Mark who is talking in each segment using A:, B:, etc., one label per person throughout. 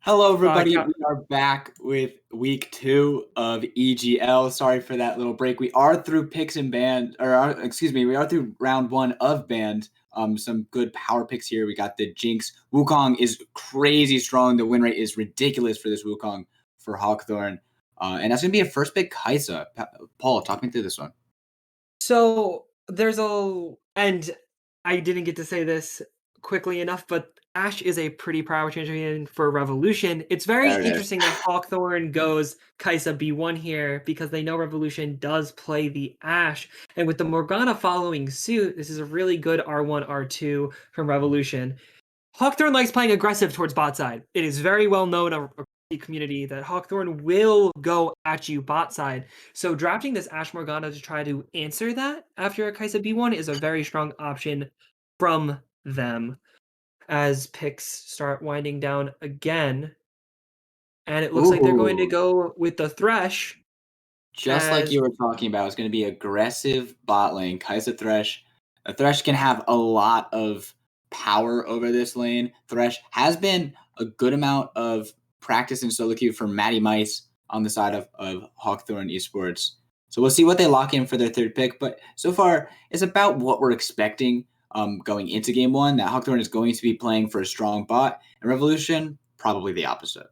A: Hello, everybody.
B: Ca
A: We are back with week 2 of EGL. Sorry for that little break. We are through picks and band, excuse me, we are through round 1 of band. Some good power picks here. We got the Jinx. Wukong is crazy strong. The win rate is ridiculous for this Wukong for Hawkthorne. And that's going to be a first pick, Kaisa. Paul, talk me through this one.
B: so there's a and I didn't get to say this quickly enough, but Ashe is a pretty power champion for Revolution. It's very
A: There it is.
B: interesting that Hawkthorne goes Kaisa B1 here because they know Revolution does play the Ashe. And with the Morgana following suit, this is a really good R1, R2 from Revolution. Hawkthorne likes playing aggressive towards bot side. It is very well known across the community that Hawkthorne will go at you bot side. So drafting this Ashe Morgana to try to answer that after a Kaisa B1 is a very strong option from them as picks start winding down again. And it looks like they're going to
A: Ooh.
B: go with the Thresh
A: Just like
B: as
A: you were talking about, it's going to be aggressive bot lane. Kai'Sa Thresh. Thresh can have a lot of power over this lane. Thresh has been a good amount of practice in solo queue for Matty Mice on the side of Hawkthorne Esports. So we'll see what they lock in for their third pick. But so far, it's about what we're expecting going into game one, that Hawkthorne is going to be playing for a strong bot, and Revolution, probably the opposite.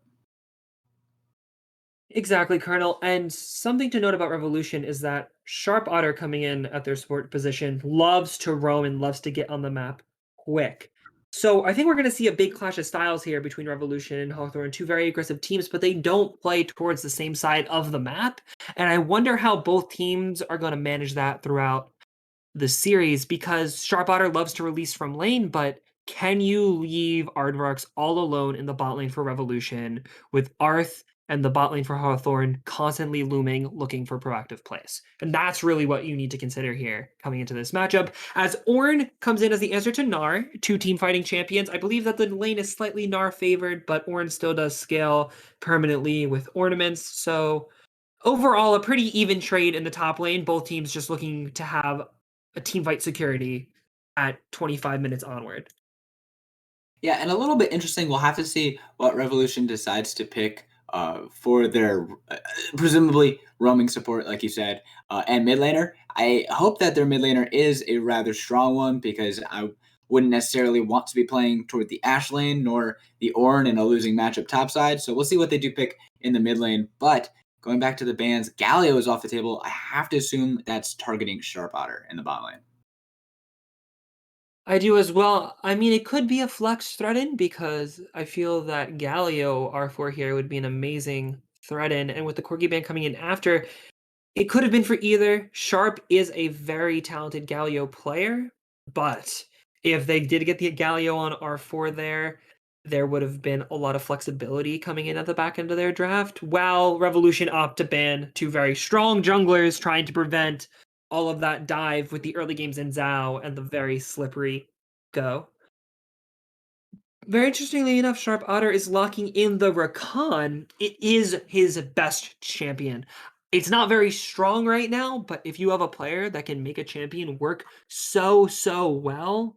B: Exactly, Colonel. And something to note about Revolution is that Sharp Otter coming in at their support position loves to roam and loves to get on the map quick. So I think we're going to see a big clash of styles here between Revolution and Hawthorne, two very aggressive teams, but they don't play towards the same side of the map. And I wonder how both teams are going to manage that throughout the series because Sharp Otter loves to release from lane, but can you leave Aardvarks all alone in the bot lane for Revolution with Arth and the bot lane for Hawthorne constantly looming, looking for proactive plays? And that's really what you need to consider here coming into this matchup. As Ornn comes in as the answer to Gnar, two team fighting champions. I believe that the lane is slightly Gnar favored, but Ornn still does scale permanently with ornaments. So overall, a pretty even trade in the top lane. Both teams just looking to have a team fight security at 25 minutes onward.
A: Yeah, and a little bit interesting. We'll have to see what Revolution decides to pick for their presumably roaming support, like you said, and mid laner. I hope that their mid laner is a rather strong one because I wouldn't necessarily want to be playing toward the Ashe lane nor the Ornn in a losing matchup topside. So we'll see what they do pick in the mid lane. But going back to the bans, Galio is off the table. I have to assume that's targeting Sharp Otter in the bot lane.
B: I do as well. I mean, it could be a flex threat-in because I feel that Galio R4 here would be an amazing threat-in, and with the Corgi ban coming in after, it could have been for either. Sharp is a very talented Galio player, but if they did get the Galio on R4 there would have been a lot of flexibility coming in at the back end of their draft, while Revolution opt to ban two very strong junglers trying to prevent all of that dive with the early games in Zhao and the very slippery Go. Very interestingly enough, Sharp Otter is locking in the Rakan. It is his best champion. It's not very strong right now, but if you have a player that can make a champion work so well,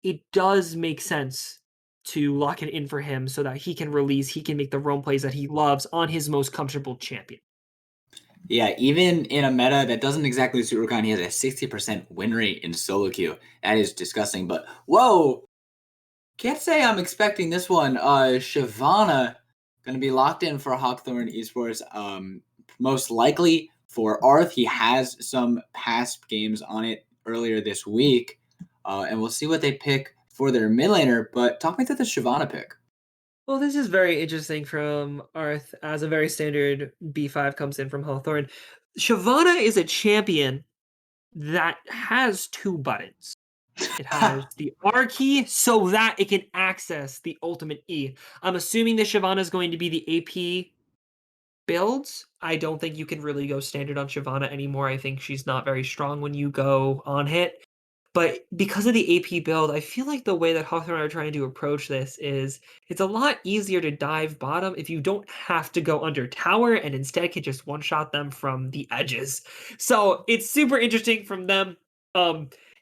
B: it does make sense to lock it in for him so that he can release, he can make the roam plays that he loves on his most comfortable champion.
A: Yeah, even in a meta that doesn't exactly suit Rakan, he has a 60% win rate in solo queue. That is disgusting. But whoa, can't say I'm expecting this one. Shyvana gonna be locked in for Hawkthorne Esports. Most likely for Arth. He has some past games on it earlier this week. And we'll see what they pick for their mid laner. But talk me through the Shyvana pick.
B: Well, this is very interesting from Arth as a very standard B5 comes in from Hawthorne. Shyvana is a champion that has two buttons. It has the R key so that it can access the ultimate E. I'm assuming that Shyvana is going to be the AP builds. I don't think you can really go standard on Shyvana anymore. I think she's not very strong when you go on hit. But because of the AP build, I feel like the way that Hawthorne are trying to approach this is it's a lot easier to dive bottom if you don't have to go under tower and instead can just one-shot them from the edges. So it's super interesting from them.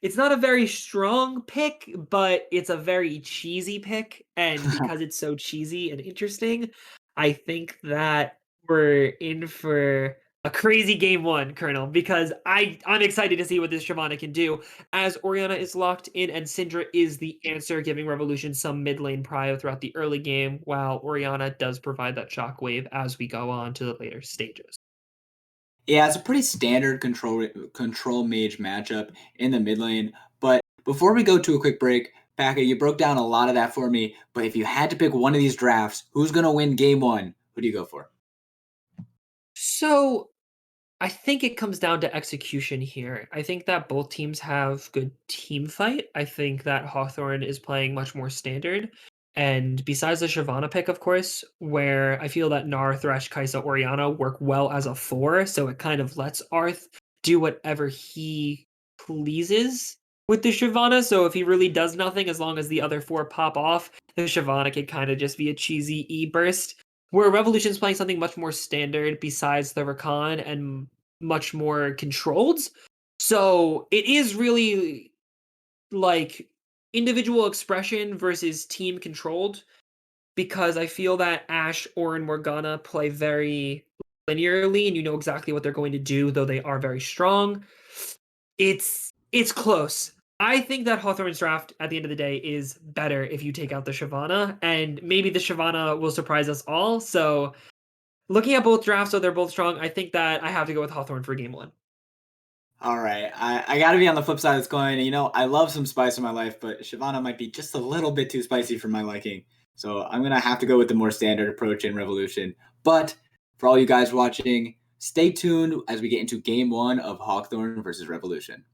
B: It's not a very strong pick, but it's a very cheesy pick, and because it's so cheesy and interesting, I think that we're in for a crazy game 1, Colonel, because I'm excited to see what this Shyvana can do, as Orianna is locked in and Syndra is the answer, giving Revolution some mid lane prio throughout the early game, while Orianna does provide that shockwave as we go on to the later stages.
A: Yeah, it's a pretty standard control mage matchup in the mid lane. But before we go to a quick break, Paka, you broke down a lot of that for me. But if you had to pick one of these drafts, who's gonna win game 1? Who do you go for?
B: So I think it comes down to execution here. I think that both teams have good team fight. I think that Hawthorne is playing much more standard. And besides the Shyvana pick, of course, where I feel that Gnar, Thresh, Kai'Sa, Orianna work well as a 4, so it kind of lets Arth do whatever he pleases with the Shyvana. So if he really does nothing, as long as the other 4 pop off, the Shyvana can kind of just be a cheesy E burst. Where Revolution's playing something much more standard besides the Rakan and much more controlled. So it is really like individual expression versus team controlled, because I feel that Ashe, or and Morgana play very linearly and you know exactly what they're going to do, though they are very strong. It's close. I think that Hawthorne's draft at the end of the day is better if you take out the Shyvana, and maybe the Shyvana will surprise us all. So looking at both drafts, so they're both strong, I think that I have to go with Hawthorne for game 1.
A: All right, I got to be on the flip side of this coin. You know, I love some spice in my life, but Shyvana might be just a little bit too spicy for my liking. So I'm gonna have to go with the more standard approach in Revolution. But for all you guys watching, stay tuned as we get into game 1 of Hawkthorne versus Revolution.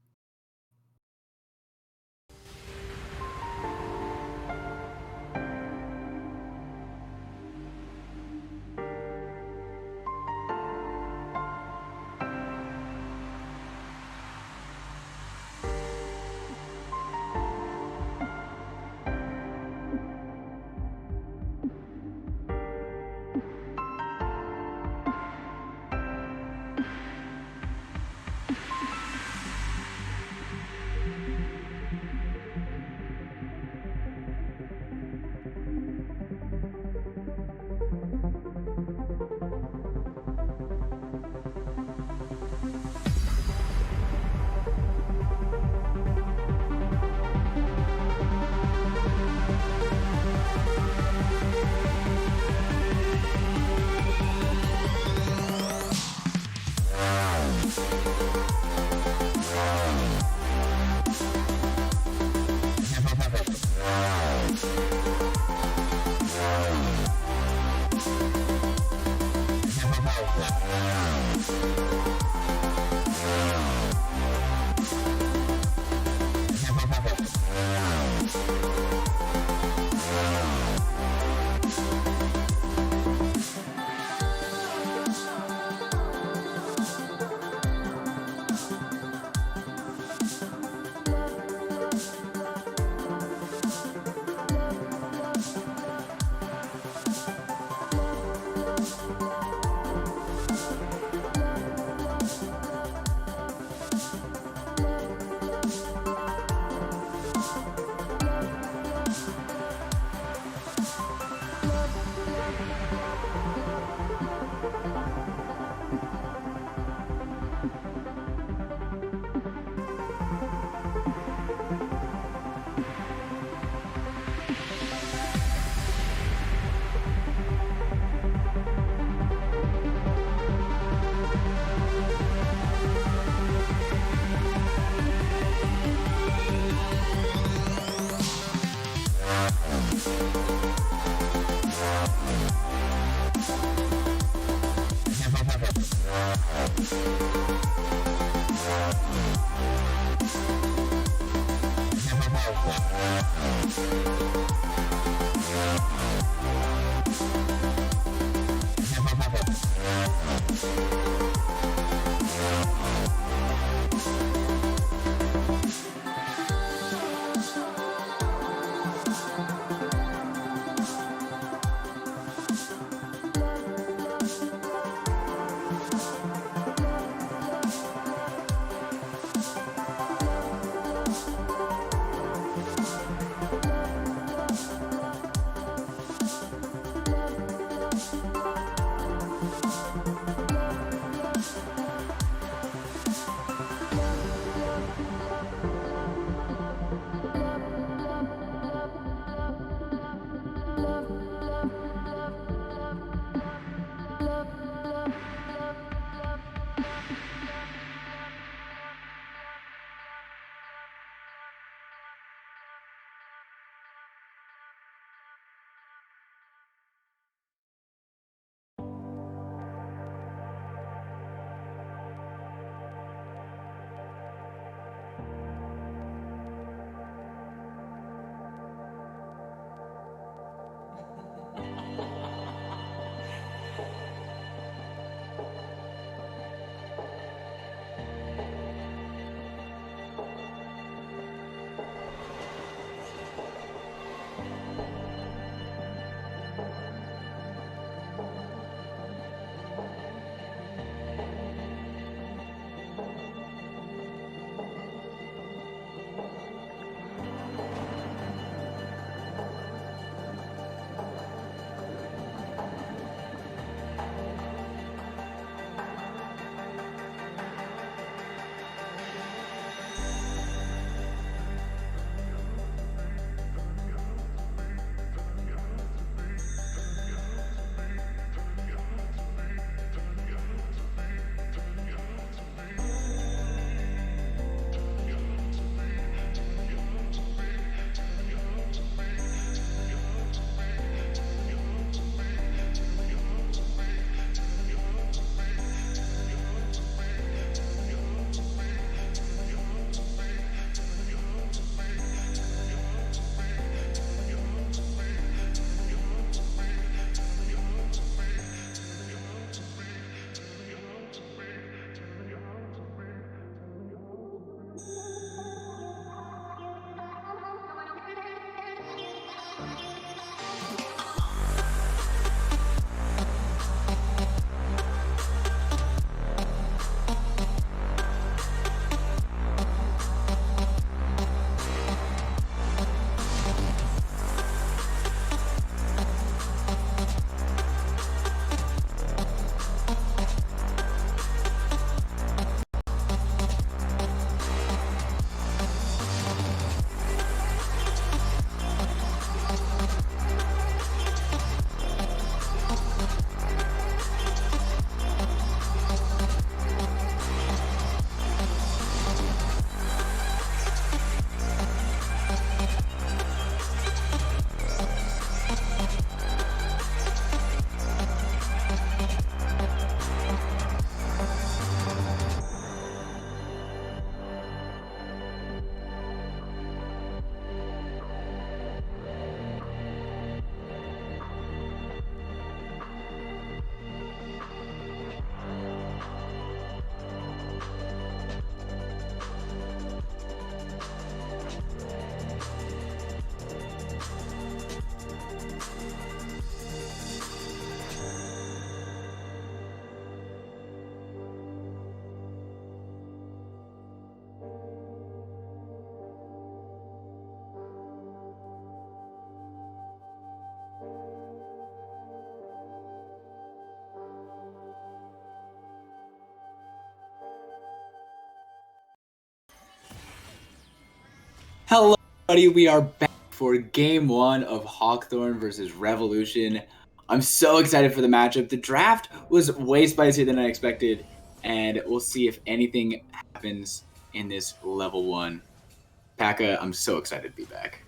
A: Hello, everybody. We are back for game one of Hawkthorne versus Revolution. I'm so excited for the matchup. The draft was way spicier than I expected, and we'll see if anything happens in this level one. Paka, I'm so excited to be back.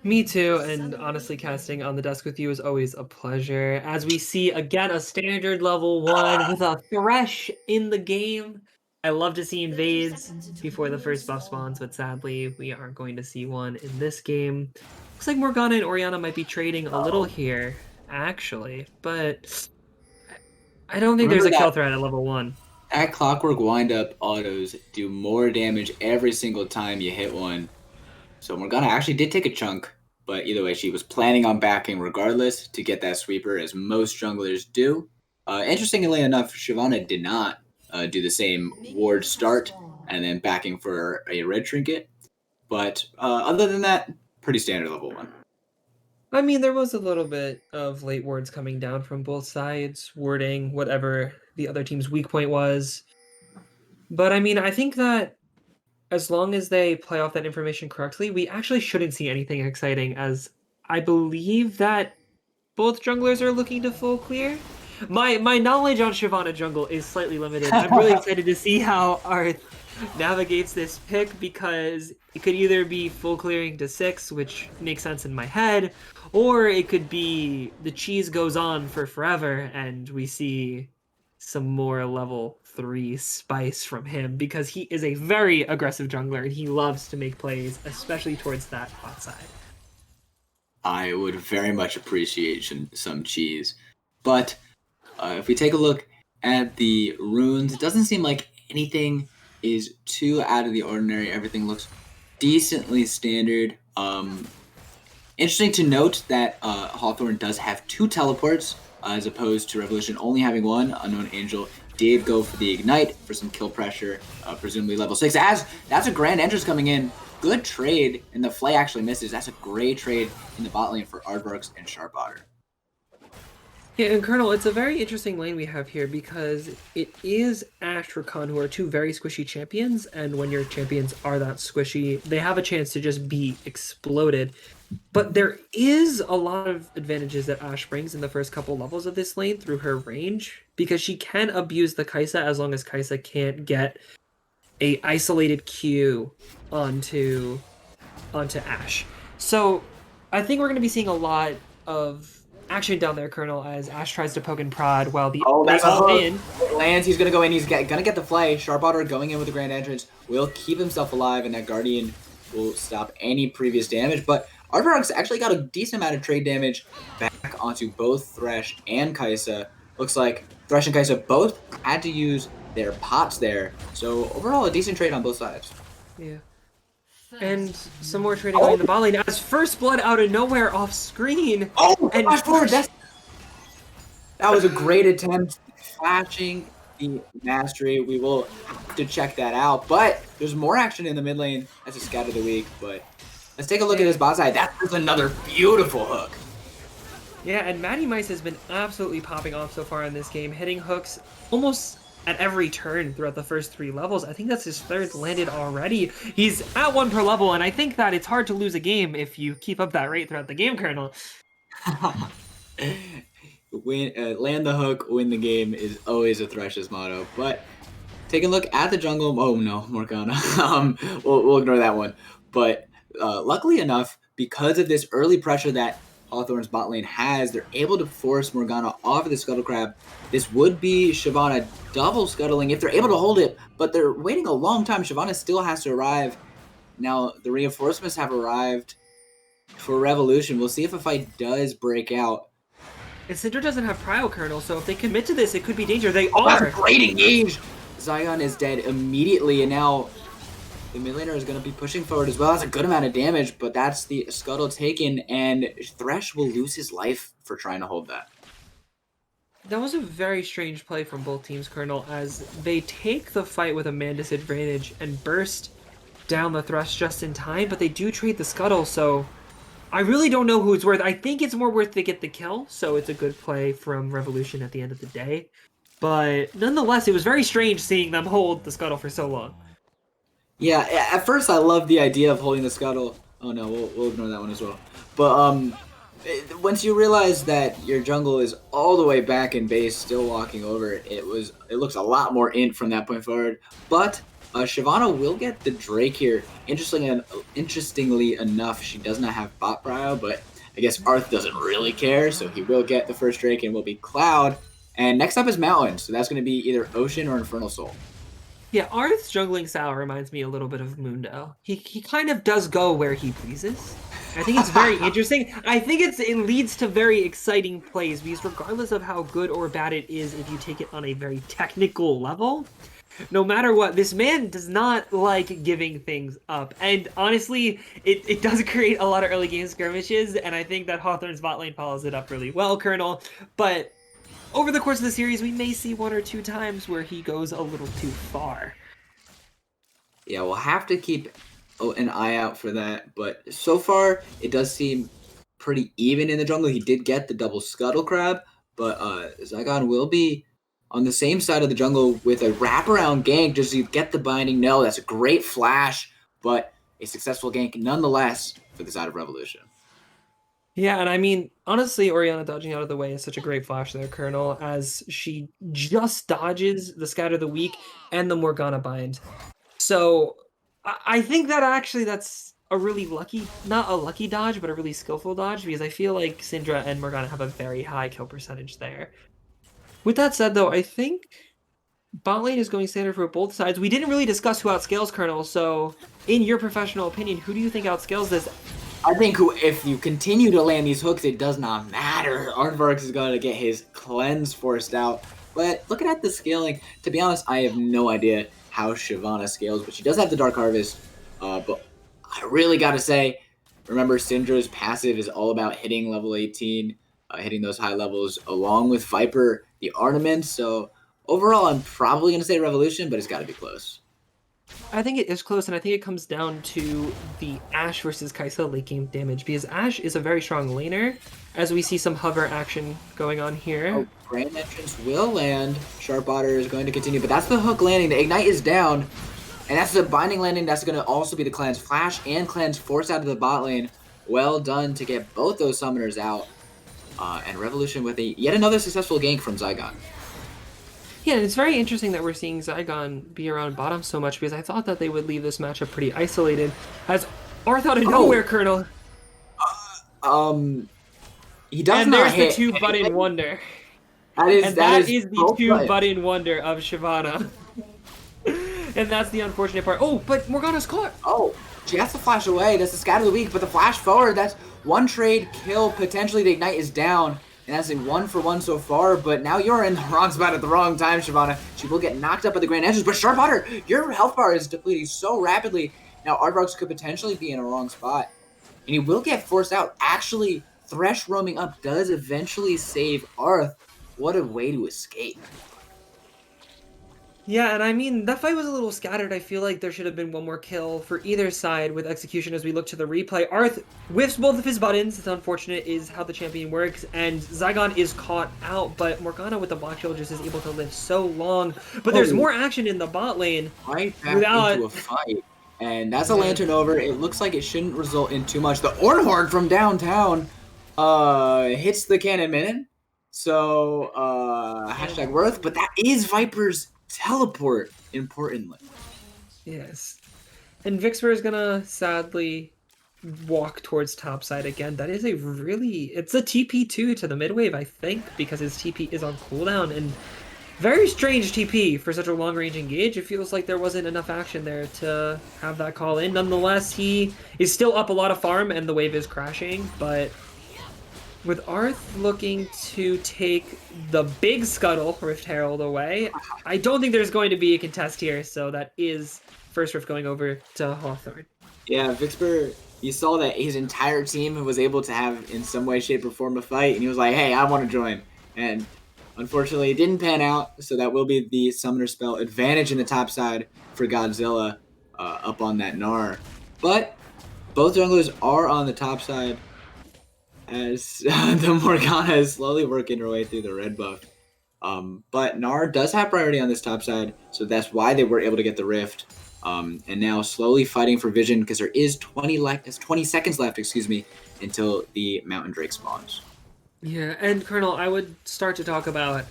B: Me too, and honestly, casting on the desk with you is always a pleasure. As we see again a standard level 1 with a Thresh in the game. I love to see invades before the first buff spawns, but sadly, we aren't going to see one in this game. Looks like Morgana and Orianna might be trading a little here, actually, but I don't think there's
A: Remember
B: a
A: that
B: kill threat at level 1.
A: at Clockwork wind-up autos do more damage every single time you hit one. So Morgana actually did take a chunk, but either way, she was planning on backing regardless to get that sweeper, as most junglers do. Interestingly enough, Shyvana did not do the same ward start and then backing for a red trinket. But other than that, pretty standard level 1.
B: I mean, there was a little bit of late wards coming down from both sides, warding whatever the other team's weak point was. But I mean, I think that as long as they play off that information correctly, we actually shouldn't see anything exciting, as I believe that both junglers are looking to full clear. My knowledge on Shyvana jungle is slightly limited. I'm really excited to see how Arth navigates this pick, because it could either be full clearing to 6, which makes sense in my head, or it could be the cheese goes on for forever and we see some more level 3 spice from him, because he is a very aggressive jungler and he loves to make plays, especially towards that bot side.
A: I would very much appreciate some cheese. But if we take a look at the runes, it doesn't seem like anything is too out of the ordinary. Everything looks decently standard. Interesting to note that Hawthorne does have 2 teleports, as opposed to Revolution only having 1. Unknown Angel did go for the Ignite for some kill pressure, presumably level 6. As that's a Grand Entrance coming in. Good trade, and the Flay actually misses. That's a great trade in the bot lane for Aardvarks and Sharp Otter.
B: Yeah, and Colonel, it's a very interesting lane we have here, because it is Ashe for Khan, who are 2 very squishy champions, and when your champions are that squishy, they have a chance to just be exploded. But there is a lot of advantages that Ashe brings in the first couple levels of this lane through her range, because she can abuse the Kai'Sa as long as Kai'Sa can't get a isolated Q onto Ashe. So I think we're going to be seeing a lot of action down there, Colonel, as Ashe tries to poke and prod while they all in.
A: Lands, he's going to go in. He's going to get the Flay. Sharp Otter going in with the Grand Entrance will keep himself alive, and that Guardian will stop any previous damage. But Aardvarks actually got a decent amount of trade damage back onto both Thresh and Kai'Sa. Looks like Thresh and Kai'Sa both had to use their pots there. So overall, a decent trade on both sides.
B: Yeah. And some more trading going in the bot lane as First Blood out of nowhere off screen.
A: Oh,
B: and
A: flash forward. That was a great attempt. Flashing the mastery. We will have to check that out. But there's more action in the mid lane. That's a scout of the week. But let's take a look at this bot side. That was another beautiful hook.
B: Yeah, and Matty Mice has been absolutely popping off so far in this game, hitting hooks almost at every turn throughout the first 3 levels. I think that's his 3rd landed already. He's at 1 per level, and I think that it's hard to lose a game if you keep up that rate throughout the game, Colonel.
A: Land the hook, win the game is always a Thresh's motto. But take a look at the jungle. Oh no, Morgana. We'll ignore that one. But luckily enough, because of this early pressure that Hawthorne's bot lane has, they're able to force Morgana off of the Scuttle Crab. This would be Shyvana double scuttling if they're able to hold it, but they're waiting a long time. Shyvana still has to arrive. Now, the reinforcements have arrived for Revolution. We'll see if a fight does break out.
B: And Syndra doesn't have Prio, Colonel, so if they commit to this, it could be danger. They are!
A: That's a great engage! Zion is dead immediately, and now the mid laner is going to be pushing forward as well. That's a good amount of damage, but that's the scuttle taken, and Thresh will lose his life for trying to hold that.
B: That was a very strange play from both teams, Colonel, as they take the fight with a man disadvantage and burst down the Thresh just in time, but they do trade the scuttle, so I really don't know who it's worth. I think it's more worth to get the kill, so it's a good play from Revolution at the end of the day. But nonetheless, it was very strange seeing them hold the scuttle for so long.
A: Yeah, at first I loved the idea of holding the scuttle. Oh no, we'll ignore that one as well. But once you realize that your jungle is all the way back in base, still walking over, it looks a lot more int from that point forward. But Shyvana will get the Drake here. Interestingly enough, she does not have bot prio, but I guess Arth doesn't really care, so he will get the first Drake and will be Cloud. And next up is Mountain, so that's going to be either Ocean or Infernal Soul.
B: Yeah, Arth's jungling style reminds me a little bit of Mundo. He kind of does go where he pleases. I think it's very interesting. I think it leads to very exciting plays because regardless of how good or bad it is, if you take it on a very technical level, no matter what, this man does not like giving things up. And honestly, it does create a lot of early game skirmishes, and I think that Hawthorne's bot lane follows it up really well, Colonel. But over the course of the series, we may see one or two times where he goes a little too far.
A: Yeah, we'll have to keep an eye out for that. But so far, it does seem pretty even in the jungle. He did get the double scuttle crab, but Zygon will be on the same side of the jungle with a wraparound gank just to get the binding. No, that's a great flash, but a successful gank nonetheless for the side of Revolution.
B: Yeah, and I mean, honestly, Oriana dodging out of the way is such a great flash there, Colonel, as she just dodges the Scatter the Weak and the Morgana bind. So I think that actually that's a really lucky, not a lucky dodge, but a really skillful dodge because I feel like Syndra and Morgana have a very high kill percentage there. With that said, though, I think bot lane is going standard for both sides. We didn't really discuss who outscales Colonel, so in your professional opinion, who do you think outscales this?
A: I think if you continue to land these hooks, it does not matter. Aardvark is going to get his cleanse forced out. But looking at the scaling, to be honest, I have no idea how Shyvana scales, but she does have the Dark Harvest. But I really got to say, remember, Syndra's passive is all about hitting level 18, hitting those high levels, along with Viper, the Ornament. So overall, I'm probably going to say Revolution, but it's got to be close.
B: I think it is close, and I think it comes down to the Ashe versus Kai'Sa late game damage, because Ashe is a very strong laner, as we see some hover action going on here.
A: Oh, Grand Entrance will land. Sharp Otter is going to continue, but that's the hook landing. The Ignite is down, and that's the binding landing. That's going to also be the Cleanse Flash and Cleanse Force out of the bot lane. Well done to get both those summoners out. And Revolution with yet another successful gank from Zygon.
B: Yeah, and it's very interesting that we're seeing Zygon be around bottom so much, because I thought that they would leave this matchup pretty isolated, as Arth out of nowhere, Colonel.
A: He does
B: and
A: not
B: there's
A: hit.
B: the two-button wonder.
A: That is
B: the two-button wonder of Shyvana. And that's the unfortunate part. Oh, but Morgana's caught.
A: Oh, she has to flash away. That's the Scatter the Weak, but the flash forward, that's one trade kill. Potentially the Ignite is down. And that's a 1-for-1 so far, but now you're in the wrong spot at the wrong time, Shyvana. She will get knocked up at the Grand Entrance, but Sharp Otter, your health bar is depleting so rapidly. Now Aardvark could potentially be in a wrong spot. And he will get forced out. Actually, Thresh roaming up does eventually save Arth. What a way to escape.
B: Yeah, and I mean, that fight was a little scattered. I feel like there should have been one more kill for either side with execution as we look to the replay. Arth whiffs both of his buttons. It's unfortunate is how the champion works, and Zygon is caught out, but Morgana with the block shield just is able to live so long. But there's more action in the bot lane.
A: Right back into a fight. And that's a Lantern over. It looks like it shouldn't result in too much. The Ornhorn from downtown hits the cannon minion. So, hashtag worth, but that is Viper's teleport, importantly.
B: Yes. And Vixper is gonna sadly walk towards topside again. That is it's a TP2 to the mid wave, I think, because his TP is on cooldown, and very strange TP for such a long range engage. It feels like there wasn't enough action there to have that call in. Nonetheless, he is still up a lot of farm and the wave is crashing, but with Arth looking to take the big scuttle Rift Herald away, I don't think there's going to be a contest here, so that is first Rift going over to Hawthorne.
A: Yeah, Vixper, you saw that his entire team was able to have, in some way, shape, or form, a fight, and he was like, hey, I want to join. And unfortunately, it didn't pan out, so that will be the Summoner Spell advantage in the top side for Godzilla up on that Gnar. But both junglers are on the top side, as the Morgana is slowly working her way through the red buff. But Gnar does have priority on this top side, so that's why they were able to get the Rift. And now slowly fighting for vision because there is 20 seconds left, excuse me, until the Mountain Drake spawns.
B: Yeah, and Colonel, I would start to talk about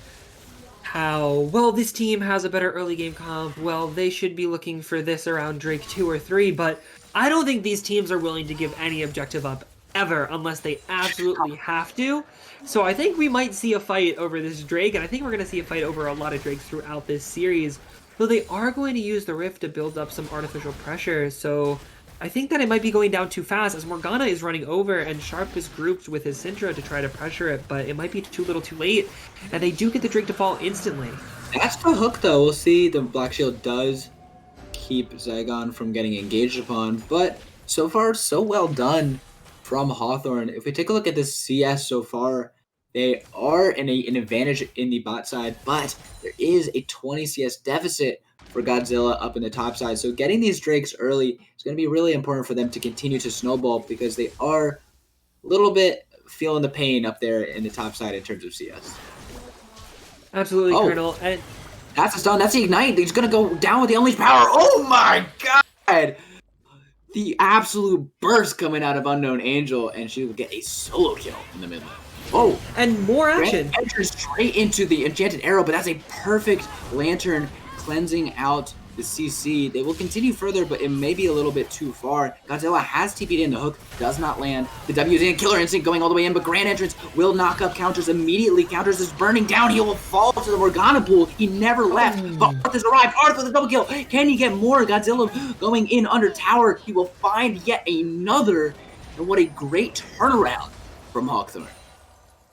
B: how, well, this team has a better early game comp. Well, they should be looking for this around Drake 2 or 3, but I don't think these teams are willing to give any objective up ever unless they absolutely have to. So I think we might see a fight over this Drake, and I think we're going to see a fight over a lot of Drakes throughout this series. Though they are going to use the Rift to build up some artificial pressure, so I think that it might be going down too fast as Morgana is running over and Sharp is grouped with his Syndra to try to pressure it, but it might be too little too late, and they do get the Drake to fall instantly.
A: That's the hook, though. We'll see. The Black Shield does keep Zygon from getting engaged upon, but so far, so well done from Hawthorne. If we take a look at this CS so far, they are in an advantage in the bot side, but there is a 20 CS deficit for Godzilla up in the top side. So getting these Drakes early is going to be really important for them to continue to snowball because they are a little bit feeling the pain up there in the top side in terms of CS.
B: Absolutely,
A: Oh,
B: Colonel. And
A: that's a stun. That's the Ignite. He's going to go down with the Unleashed Power. Oh my god! The absolute burst coming out of Unknown Angel, and she will get a solo kill in the mid lane. Oh,
B: and more action.
A: Enters straight into the Enchanted Arrow, but that's a perfect Lantern cleansing out the CC. They will continue further, but it may be a little bit too far. Godzilla has TP'd in. The hook does not land. The W is in. Killer Instinct going all the way in, but Grand Entrance will knock up counters immediately. Counters is burning down. He will fall to the Morgana pool. He never left, but Arth has arrived. Arth with a double kill. Can he get more? Godzilla going in under tower. He will find yet another, and what a great turnaround from Hawkthorne.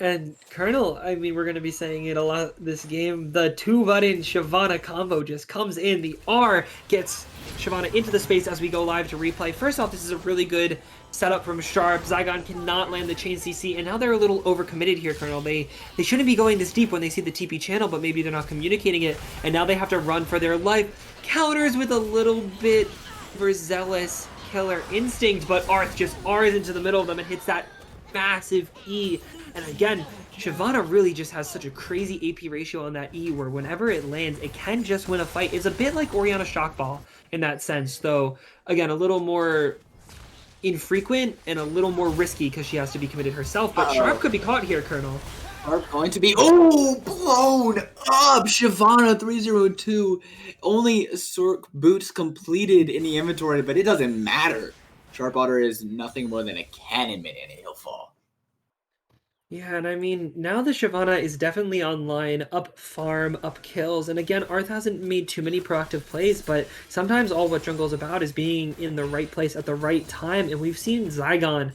B: And Colonel, I mean, we're going to be saying it a lot this game. The 2-button Shyvana combo just comes in. The R gets Shyvana into the space as we go live to replay. First off, this is a really good setup from Sharp. Zygon cannot land the chain CC, and now they're a little overcommitted here, Colonel. They shouldn't be going this deep when they see the TP channel, but maybe they're not communicating it, and now they have to run for their life. Counters with a little bit overzealous Killer Instinct, but Arth just R's into the middle of them and hits that massive E. And again, Shyvana really just has such a crazy AP ratio on that E where whenever it lands, it can just win a fight. It's a bit like Orianna Shockball in that sense, though, again, a little more infrequent and a little more risky because she has to be committed herself. But Sharp could be caught here, Colonel.
A: Sharp going to be, oh, blown up. Shyvana 302. Only Sork boots completed in the inventory, but it doesn't matter. Sharp Otter is nothing more than a cannon minion, and he'll fall.
B: Yeah, and I mean, now the Shyvana is definitely online, up farm, up kills, and again, Arth hasn't made too many proactive plays, but sometimes all what jungle's about is being in the right place at the right time, and we've seen Zygon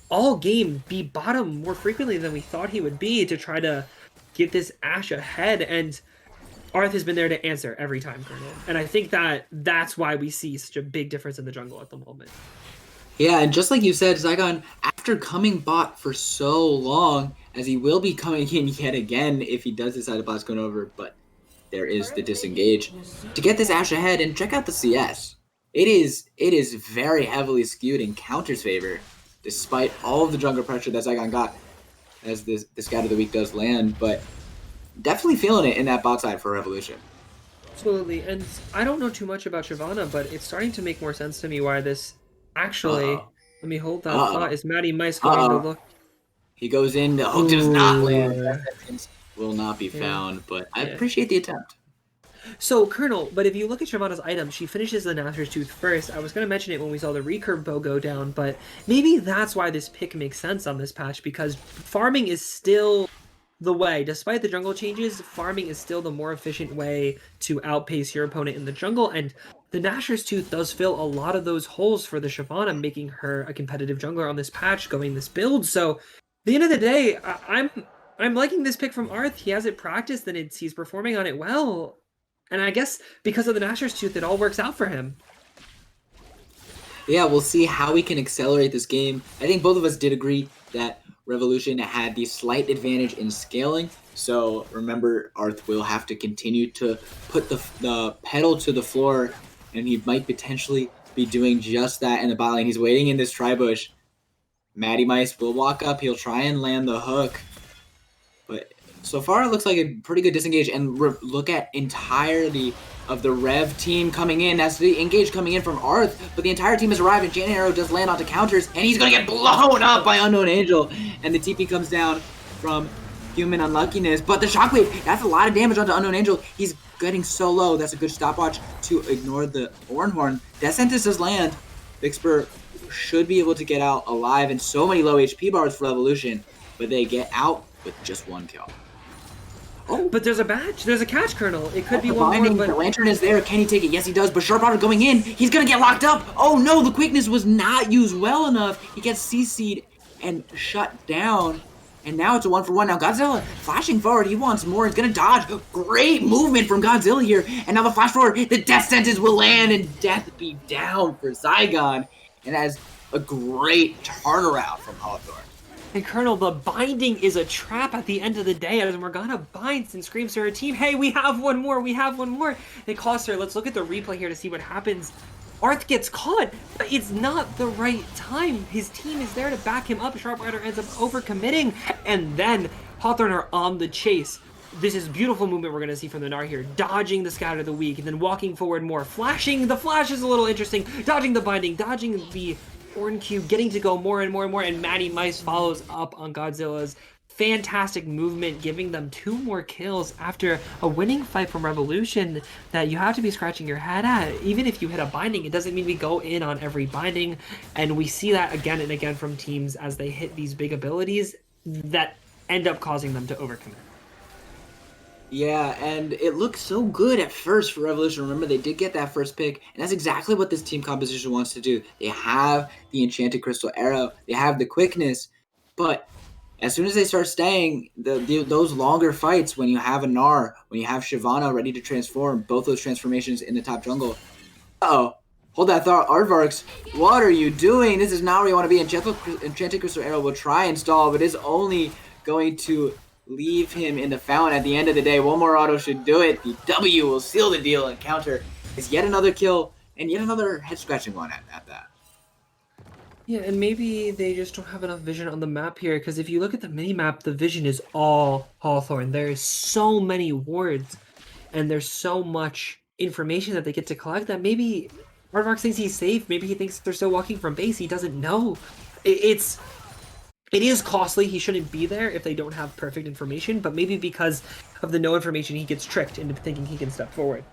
B: all game be bottom more frequently than we thought he would be to try to get this Ashe ahead, and Arth has been there to answer every time, Colonel. And I think that's why we see such a big difference in the jungle at the moment.
A: Yeah, and just like you said, Zygon, after coming bot for so long, as he will be coming in yet again if he does decide to bot's going over, but there is the disengage. To get this Ashe ahead, and check out the CS. It is very heavily skewed in counter's favor, despite all of the jungle pressure that Zygon got, as this Scout of the Week does land, but definitely feeling it in that bot side for Revolution.
B: Absolutely, and I don't know too much about Shyvana, but it's starting to make more sense to me why this actually, let me hold that thought. Is Matty Mice going to look?
A: He goes in, the hook does not land. That will not be found, but I appreciate the attempt.
B: So, Colonel, but if you look at Shyvana's item, she finishes the Nashor's Tooth first. I was going to mention it when we saw the recurve bow go down, but maybe that's why this pick makes sense on this patch, because farming is still the way. Despite the jungle changes, farming is still the more efficient way to outpace your opponent in the jungle, and the Nashor's Tooth does fill a lot of those holes for the Shyvana, making her a competitive jungler on this patch, going this build. So, at the end of the day, I'm liking this pick from Arth. He has it practiced, and he's performing on it well. And I guess because of the Nashor's Tooth, it all works out for him.
A: Yeah, we'll see how we can accelerate this game. I think both of us did agree that Revolution had the slight advantage in scaling. So remember, Arth will have to continue to put the pedal to the floor, and he might potentially be doing just that in the bot lane. He's waiting in this tri-bush. Matty Mice will walk up. He'll try and land the hook. But So far, it looks like a pretty good disengage. And look at entirety of the Rev team coming in. That's the engage coming in from Arth, but the entire team has arrived, and Jane Arrow does land onto counters, and he's going to get blown up by Unknown Angel. And the TP comes down from Human Unluckiness, but the Shockwave, that's a lot of damage onto Unknown Angel. He's getting so low. That's a good stopwatch to ignore the Ornhorn. Death Sentence does land. Vixper should be able to get out alive, and so many low HP bars for Revolution, but they get out with just one kill.
B: Oh, but there's a badge. There's a catch, Colonel. It could be one
A: binding,
B: more, but
A: the Lantern is there. Can he take it? Yes, he does. But Sharp Otter going in. He's going to get locked up. Oh, no. The quickness was not used well enough. He gets CC'd and shut down. And now it's a 1-for-1. Now Godzilla flashing forward. He wants more. He's going to dodge. Great movement from Godzilla here. And now the flash forward. The Death Sentence will land and death be down for Zygon. And that is a great turnaround from Hawkthorne.
B: And Colonel, the binding is a trap at the end of the day as Morgana binds and screams to her team, hey, we have one more, we have one more. They cost her. Let's look at the replay here to see what happens. Arth gets caught, but it's not the right time. His team is there to back him up. Sharp Rider ends up overcommitting, and then Hawthorne are on the chase. This is beautiful movement we're going to see from the Gnar here. Dodging the Scatter of the Weak, and then walking forward more. Flashing, the flash is a little interesting. Dodging the binding, dodging the Orn Cube, getting to go more and more and more, and Matty Mice follows up on Godzilla's fantastic movement, giving them 2 more kills after a winning fight from Revolution that you have to be scratching your head at. Even if you hit a binding, it doesn't mean we go in on every binding, and we see that again and again from teams as they hit these big abilities that end up causing them to overcommit.
A: Yeah, and it looked so good at first for Revolution. Remember, they did get that first pick, and that's exactly what this team composition wants to do. They have the Enchanted Crystal Arrow, they have the quickness, but as soon as they start staying, those longer fights, when you have a Gnar, when you have Shyvana ready to transform, both those transformations in the top jungle. Uh-oh. Hold that thought, Aardvarks. What are you doing? This is not where you want to be. Enchanted Crystal Arrow will try and stall, but is only going to leave him in the fountain at the end of the day. One more auto should do it. The W will seal the deal, and counter is yet another kill, and yet another head-scratching one at that.
B: Yeah, and maybe they just don't have enough vision on the map here, because if you look at the mini-map, the vision is all Hawthorne. There is so many wards, and there's so much information that they get to collect that maybe Aardvark thinks he's safe, maybe he thinks they're still walking from base, he doesn't know. It is costly, he shouldn't be there if they don't have perfect information, but maybe because of the no information, he gets tricked into thinking he can step forward.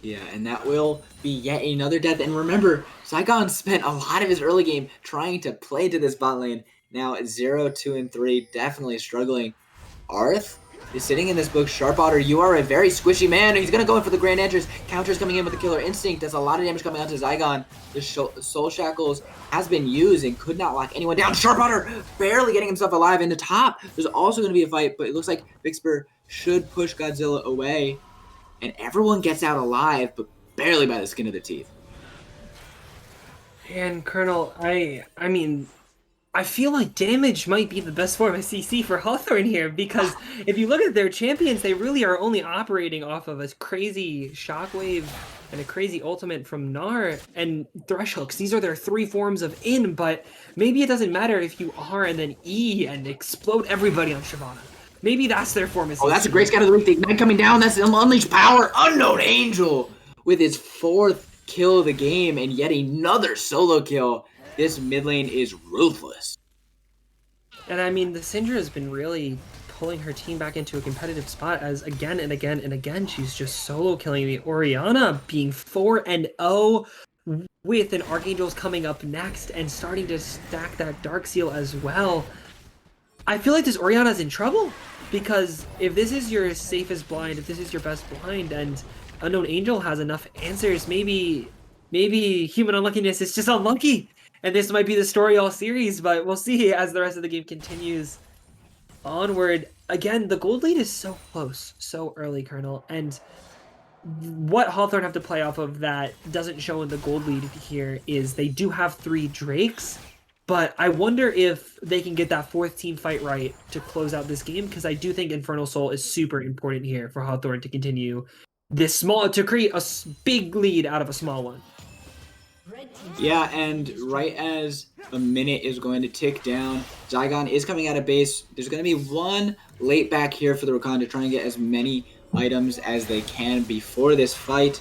A: Yeah, and that will be yet another death. And remember, Zygon spent a lot of his early game trying to play into this bot lane. Now at 0, 2, and 3, definitely struggling. Arth is sitting in this book. Sharp Otter, you are a very squishy man. He's going to go in for the Grand Entrance. Counter's coming in with the Killer Instinct. That's a lot of damage coming out to Zygon. The Soul Shackles has been used and could not lock anyone down. Sharp Otter barely getting himself alive in the top. There's also going to be a fight, but it looks like Vixper should push Godzilla away. And everyone gets out alive, but barely by the skin of the teeth.
B: And Colonel, I mean, I feel like damage might be the best form of CC for Hawthorne here, because if you look at their champions, they really are only operating off of a crazy Shockwave and a crazy ultimate from Gnar and Thresh Hooks. These are their 3 forms of in, but maybe it doesn't matter if you R and then E and explode everybody on Shyvana. Maybe that's their form of CC.
A: Oh, that's a great scout of the week. The Ignite coming down. That's Unleashed Power. Unknown Angel with his 4th kill of the game and yet another solo kill. This mid lane is ruthless.
B: And I mean, the Syndra has been really pulling her team back into a competitive spot as again and again and again, she's just solo killing the Orianna, being 4-0 with an Archangel's coming up next and starting to stack that Dark Seal as well. I feel like this Orianna's in trouble, because if this is your safest blind, if this is your best blind, and Unknown Angel has enough answers, maybe Human Unluckiness is just unlucky, and this might be the story all series, but we'll see as the rest of the game continues onward. Again, the gold lead is so close, so early, Colonel, and what Hawthorne have to play off of that doesn't show in the gold lead here is they do have 3 Drakes, but I wonder if they can get that 4th team fight right to close out this game, because I do think Infernal Soul is super important here for Hawthorne to continue this to create a big lead out of a small one.
A: Yeah, and right as a minute is going to tick down, Zygon is coming out of base. There's going to be one late back here for the Rakan to try and get as many items as they can before this fight.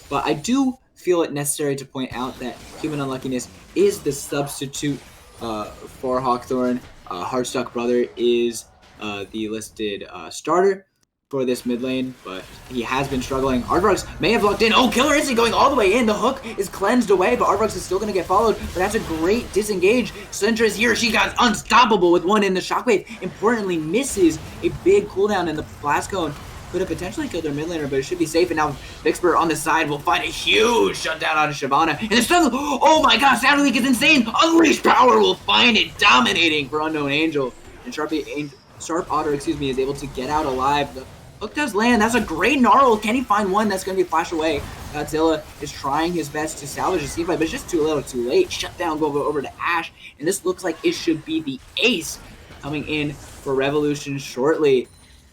A: But I do feel it necessary to point out that Human Unluckiness is the substitute for Hawkthorne. Heartstuck Brother is the listed starter for this mid lane, but he has been struggling. Aardvarks may have locked in. Oh, Killer Instinct going all the way in. The hook is cleansed away, but Aardvarks is still going to get followed, but that's a great disengage. Syndra is here. She got unstoppable with one in the Shockwave. Importantly, misses a big cooldown in the Blast Cone. Could have potentially killed their mid laner, but it should be safe. And now Vixper on the side will find a huge shutdown out of Shyvana. And the stun, oh my gosh, Shadow Leak is insane. Unleashed Power will find it, dominating for Unknown Angel. And Sharp Otter, is able to get out alive. The hook does land. That's a great gnarl. Can he find one that's going to be flashed away? Godzilla is trying his best to salvage the team fight, but it's just too little, too late. Shutdown go over to Ashe, and this looks like it should be the ace coming in for Revolution shortly.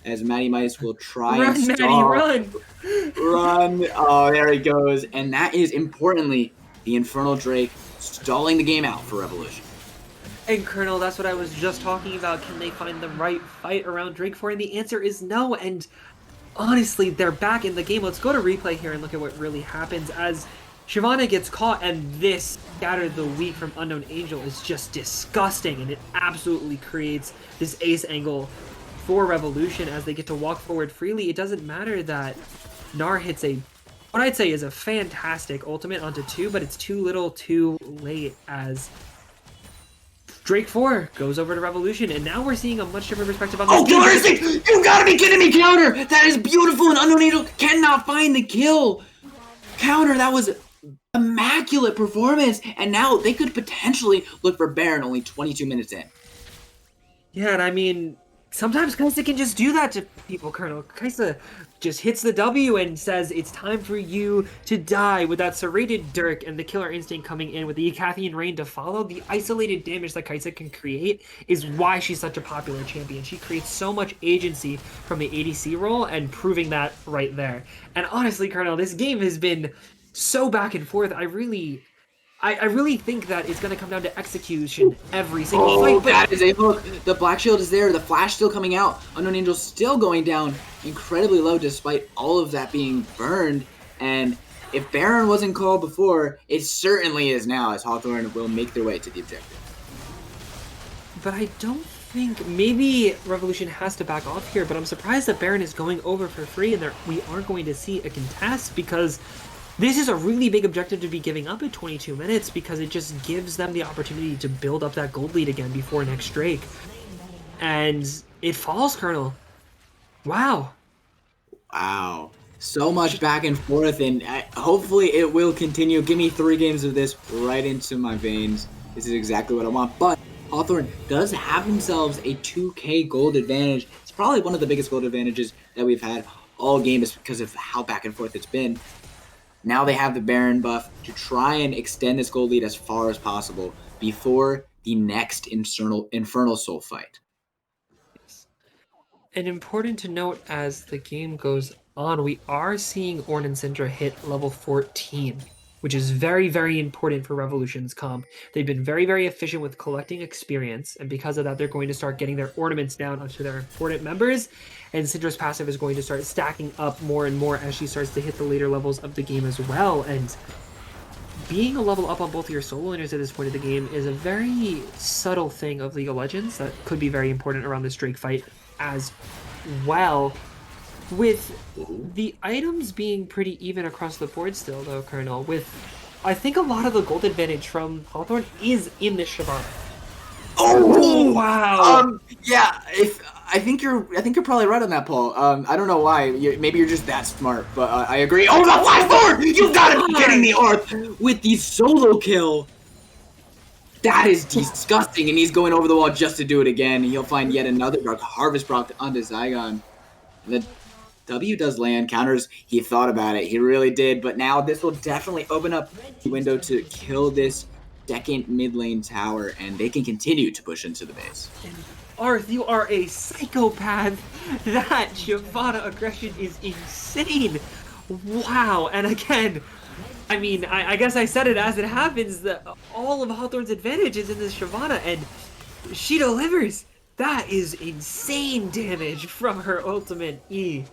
A: As Matty Mice will try and stall.
B: Run!
A: Run! Oh, there he goes. And that is, importantly, the Infernal Drake stalling the game out for Revolution.
B: And Colonel, that's what I was just talking about. Can they find the right fight around Drake 4? And the answer is no. And honestly, they're back in the game. Let's go to replay here and look at what really happens as Shyvana gets caught, and this Scatter the Weak from Unknown Angel is just disgusting, and it absolutely creates this ace angle for Revolution as they get to walk forward freely. It doesn't matter that Gnar hits what I'd say is a fantastic ultimate onto 2, but it's too little too late as Drake 4 goes over to Revolution, and now we're seeing a much different perspective on this.
A: Oh, Killer Instinct! You gotta be kidding me, Counter! That is beautiful, and Unknown Angel cannot find the kill! Counter, that was immaculate performance, and now they could potentially look for Baron only 22 minutes in.
B: Yeah, and I mean, sometimes Kaisa can just do that to people, Colonel. Kaisa just hits the W and says, it's time for you to die, with that serrated Dirk and the Killer Instinct coming in with the Icathian Rain to follow. The isolated damage that Kaisa can create is why she's such a popular champion. She creates so much agency from the ADC role, and proving that right there. And honestly, Colonel, this game has been so back and forth. I really think that it's going to come down to execution every single fight.
A: But that is a hook. The Black Shield is there. The Flash still coming out. Unknown Angel still going down incredibly low despite all of that being burned. And if Baron wasn't called before, it certainly is now, as Hawthorne will make their way to the objective.
B: But I don't think, maybe Revolution has to back off here, but I'm surprised that Baron is going over for free and we aren't going to see a contest, because this is a really big objective to be giving up at 22 minutes, because it just gives them the opportunity to build up that gold lead again before next Drake. And it falls, Colonel. Wow.
A: Wow. So much back and forth, and hopefully it will continue. Give me 3 games of this right into my veins. This is exactly what I want. But Hawthorne does have themselves a 2k gold advantage. It's probably one of the biggest gold advantages that we've had all game, is because of how back and forth it's been. Now they have the Baron buff to try and extend this gold lead as far as possible before the next Infernal Soul fight.
B: And important to note as the game goes on, we are seeing Ornn and Syndra hit level 14, which is very, very important for Revolution's comp. They've been very, very efficient with collecting experience, and because of that, they're going to start getting their ornaments down onto their important members, and Syndra's passive is going to start stacking up more and more as she starts to hit the later levels of the game as well. And being a level up on both of your solo laners at this point of the game is a very subtle thing of League of Legends that could be very important around this Drake fight as well. With the items being pretty even across the board still, though, Colonel, with I think a lot of the gold advantage from Hawthorne is in this Shyvana.
A: Oh
B: wow!
A: Yeah, I think you're probably right on that, Paul. I don't know why. Maybe you're just that smart, but I agree. Oh, the flash forward! You've got to be kidding me, Arth! With the solo kill. That is disgusting, and he's going over the wall just to do it again. He'll find yet another Dark Harvest brought onto Zygon. The W does land. Counters, he thought about it. He really did, but now this will definitely open up the window to kill this second mid lane tower, and they can continue to push into the base.
B: Arth, you are a psychopath. That Shyvana aggression is insane. Wow, and again, I mean, I guess I said it as it happens that all of Hawthorne's advantage is in this Shyvana, and she delivers. That is insane damage from her ultimate E.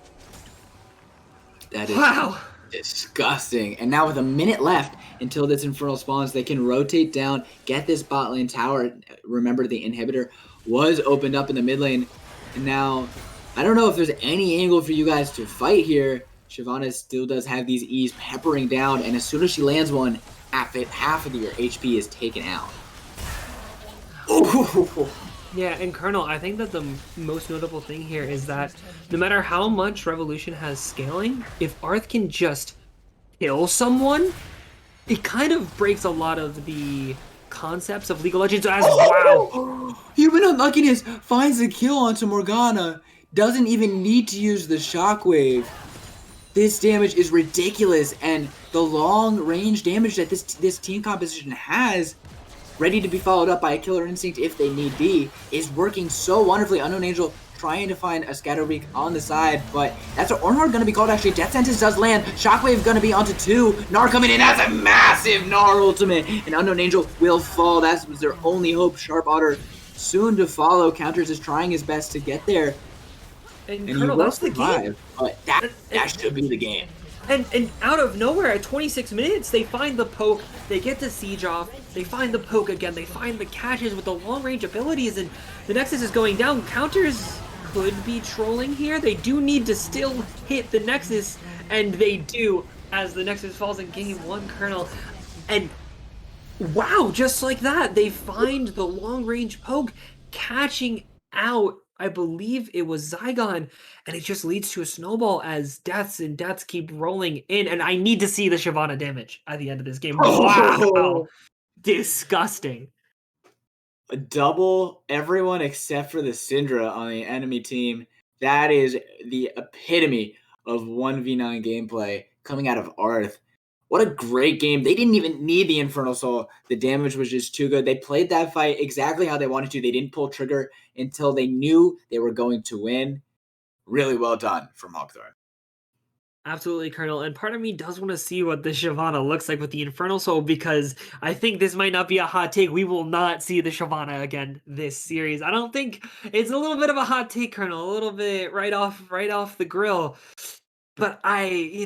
A: That is
B: Wow.
A: disgusting. And now with a minute left until this Infernal spawns, they can rotate down, get this bot lane tower. Remember, the inhibitor was opened up in the mid lane. And now, I don't know if there's any angle for you guys to fight here. Shyvana still does have these E's peppering down, and as soon as she lands one, half of your HP is taken out. Ooh.
B: Yeah, and Colonel, I think that the most notable thing here is that no matter how much Revolution has scaling, if Arth can just kill someone, it kind of breaks a lot of the concepts of League of Legends as wow.
A: Human Unluckiness finds the kill onto Morgana, doesn't even need to use the shockwave. This damage is ridiculous, and the long range damage that this team composition has, ready to be followed up by a Killer Instinct if they need be, is working so wonderfully. Unknown Angel trying to find a Scatter Weak on the side, but that's what Ornhard going to be called actually. Death Sentence does land. Shockwave going to be onto 2. Gnar coming in as a massive Gnar ultimate, and Unknown Angel will fall. That was their only hope. Sharp Otter soon to follow. Counters is trying his best to get there.
B: And Colonel, that's the game.
A: But that should be the game.
B: And out of nowhere, at 26 minutes, they find the poke, they get the siege off, they find the poke again, they find the catches with the long-range abilities, and the Nexus is going down. Counters could be trolling here. They do need to still hit the Nexus, and they do, as the Nexus falls in game 1, Colonel. And wow, just like that, they find the long-range poke, catching out, I believe it was Zygon, and it just leads to a snowball as deaths keep rolling in, and I need to see the Shyvana damage at the end of this game. Wow! Disgusting.
A: A double everyone except for the Syndra on the enemy team. That is the epitome of 1v9 gameplay coming out of Arth. What a great game. They didn't even need the Infernal Soul. The damage was just too good. They played that fight exactly how they wanted to. They didn't pull trigger until they knew they were going to win. Really well done from Hawkthorne.
B: Absolutely, Colonel. And part of me does want to see what the Shyvana looks like with the Infernal Soul, because I think this might not be a hot take. We will not see the Shyvana again this series. I don't think it's a little bit of a hot take, Colonel. A little bit right off the grill. But I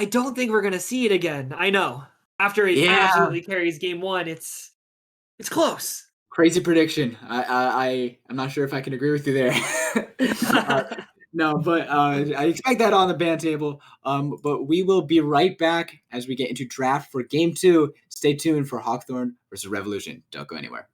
B: don't think we're gonna see it again. I know. After it absolutely carries game 1, it's close.
A: Crazy prediction. I'm not sure if I can agree with you there. No, but I expect that on the ban table. But we will be right back as we get into draft for game 2. Stay tuned for Hawkthorne versus Revolution. Don't go anywhere.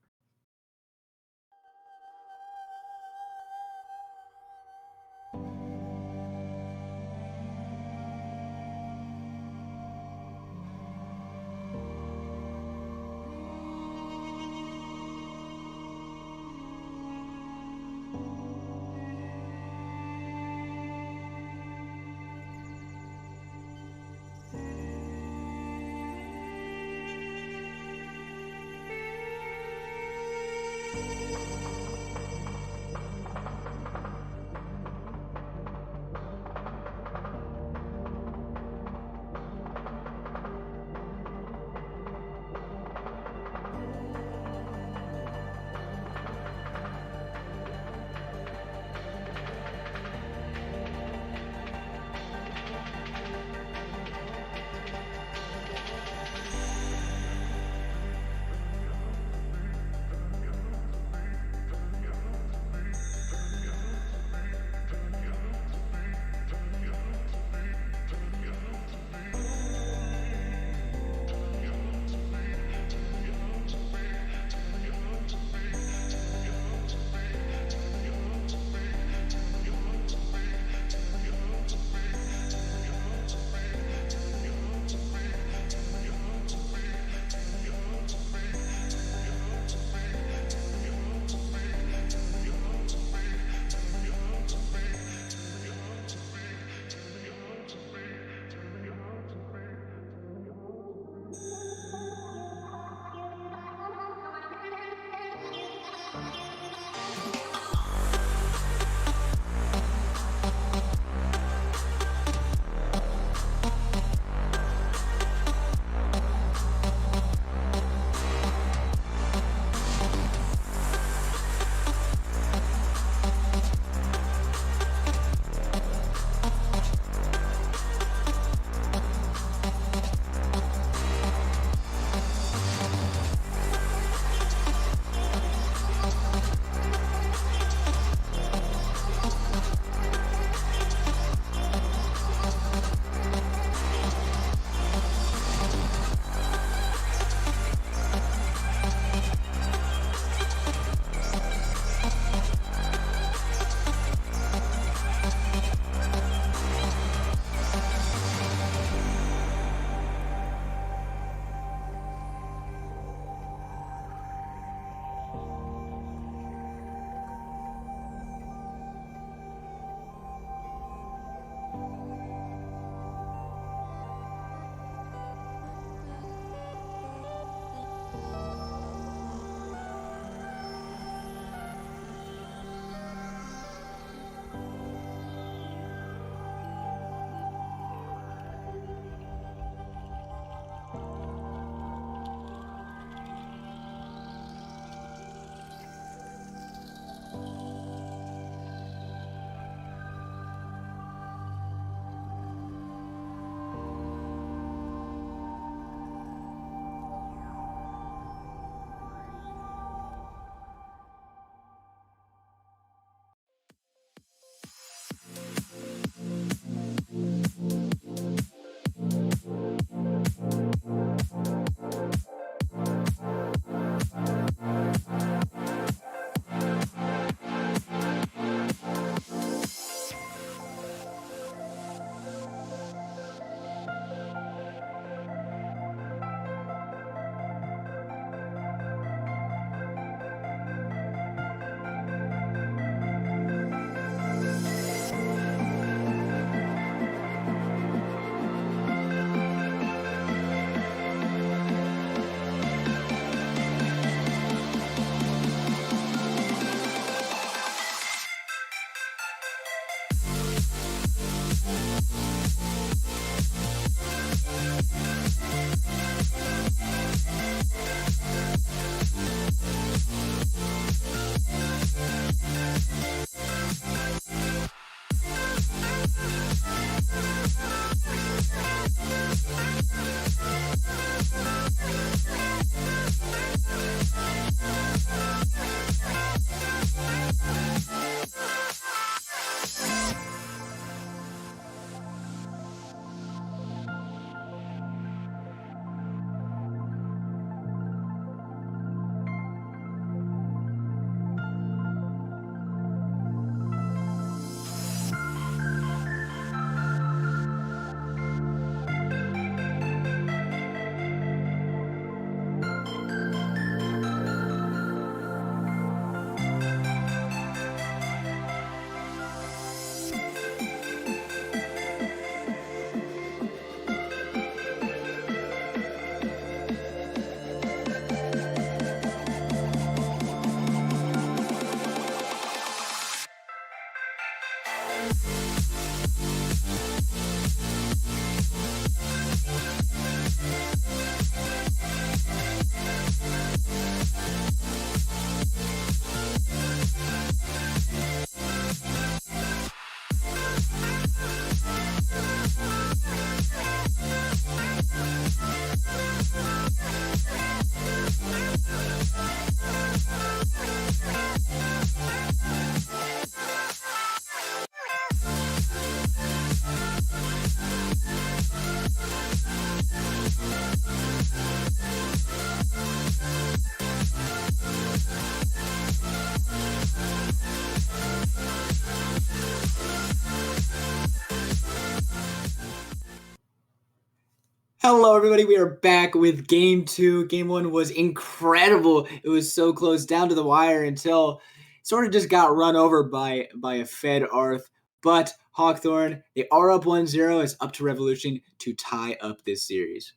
A: Hello, everybody. We are back with game two. Game one was incredible. It was so close down to the wire until sort of just got run over by a fed Arth. But Hawkthorne, they are up 1-0. It's up to Revolution to tie up this series.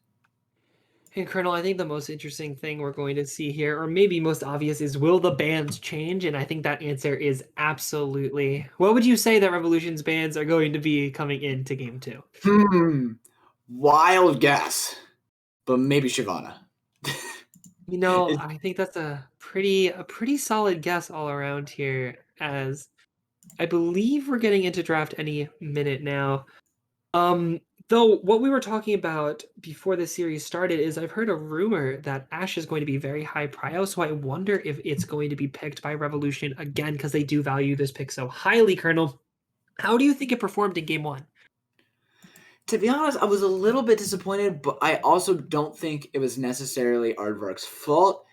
B: And Colonel, I think the most interesting thing we're going to see here, or maybe most obvious, is will the bans change? And I think that answer is absolutely. What would you say that Revolution's bans are going to be coming into game two?
A: Wild guess, but maybe Shyvana.
B: I think that's a pretty solid guess all around here, as I believe we're getting into draft any minute now. Um, though what we were talking about before the series started is I've heard a rumor that Ashe is going to be very high prio, so I wonder if it's going to be picked by Revolution again because they do value this pick so highly, Colonel. How do you think it performed in game one?
A: To be honest, I was a little bit disappointed, but I also don't think it was necessarily Aardvark's fault.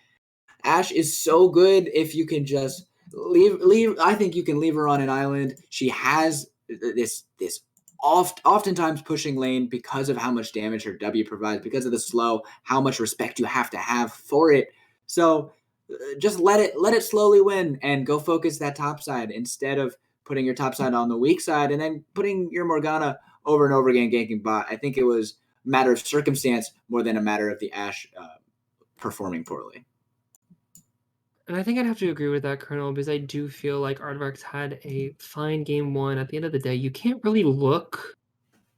A: Ashe is so good if you can just leave. I think you can leave her on an island. She has this oftentimes pushing lane because of how much damage her W provides, because of the slow, how much respect you have to have for it. So just let it slowly win and go focus that top side instead of putting your top side on the weak side and then putting your Morgana over and over again ganking bot. I think it was a matter of circumstance more than a matter of the Ashe performing poorly.
B: And I think I'd have to agree with that, Colonel, because I do feel like Aardvark's had a fine game one. At the end of the day, you can't really look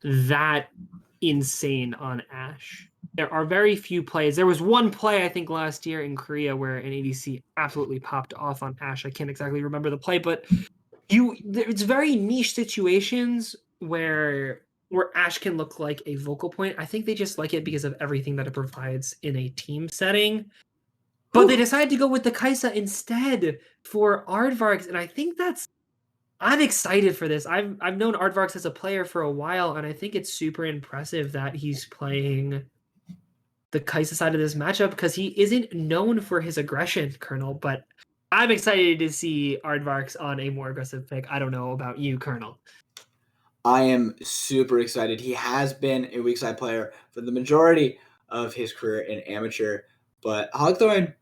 B: that insane on Ashe. There are very few plays. There was one play, I think, last year in Korea where an ADC absolutely popped off on Ashe. I can't exactly remember the play, but it's very niche situations where Ashe can look like a vocal point. I think they just like it because of everything that it provides in a team setting. But they
A: Whew.
B: decided to go with the Kaisa instead for Aardvarks, and I think I'm excited for this. I've known Aardvarks as a player for a while, and I think it's super impressive that he's playing the Kaisa side of this matchup because he isn't known for his aggression, Colonel. But I'm excited to see Aardvarks on a more aggressive pick. I don't know about you, Colonel.
A: I am super excited. He has been a weak side player for the majority of his career in amateur, but Hawkthorne,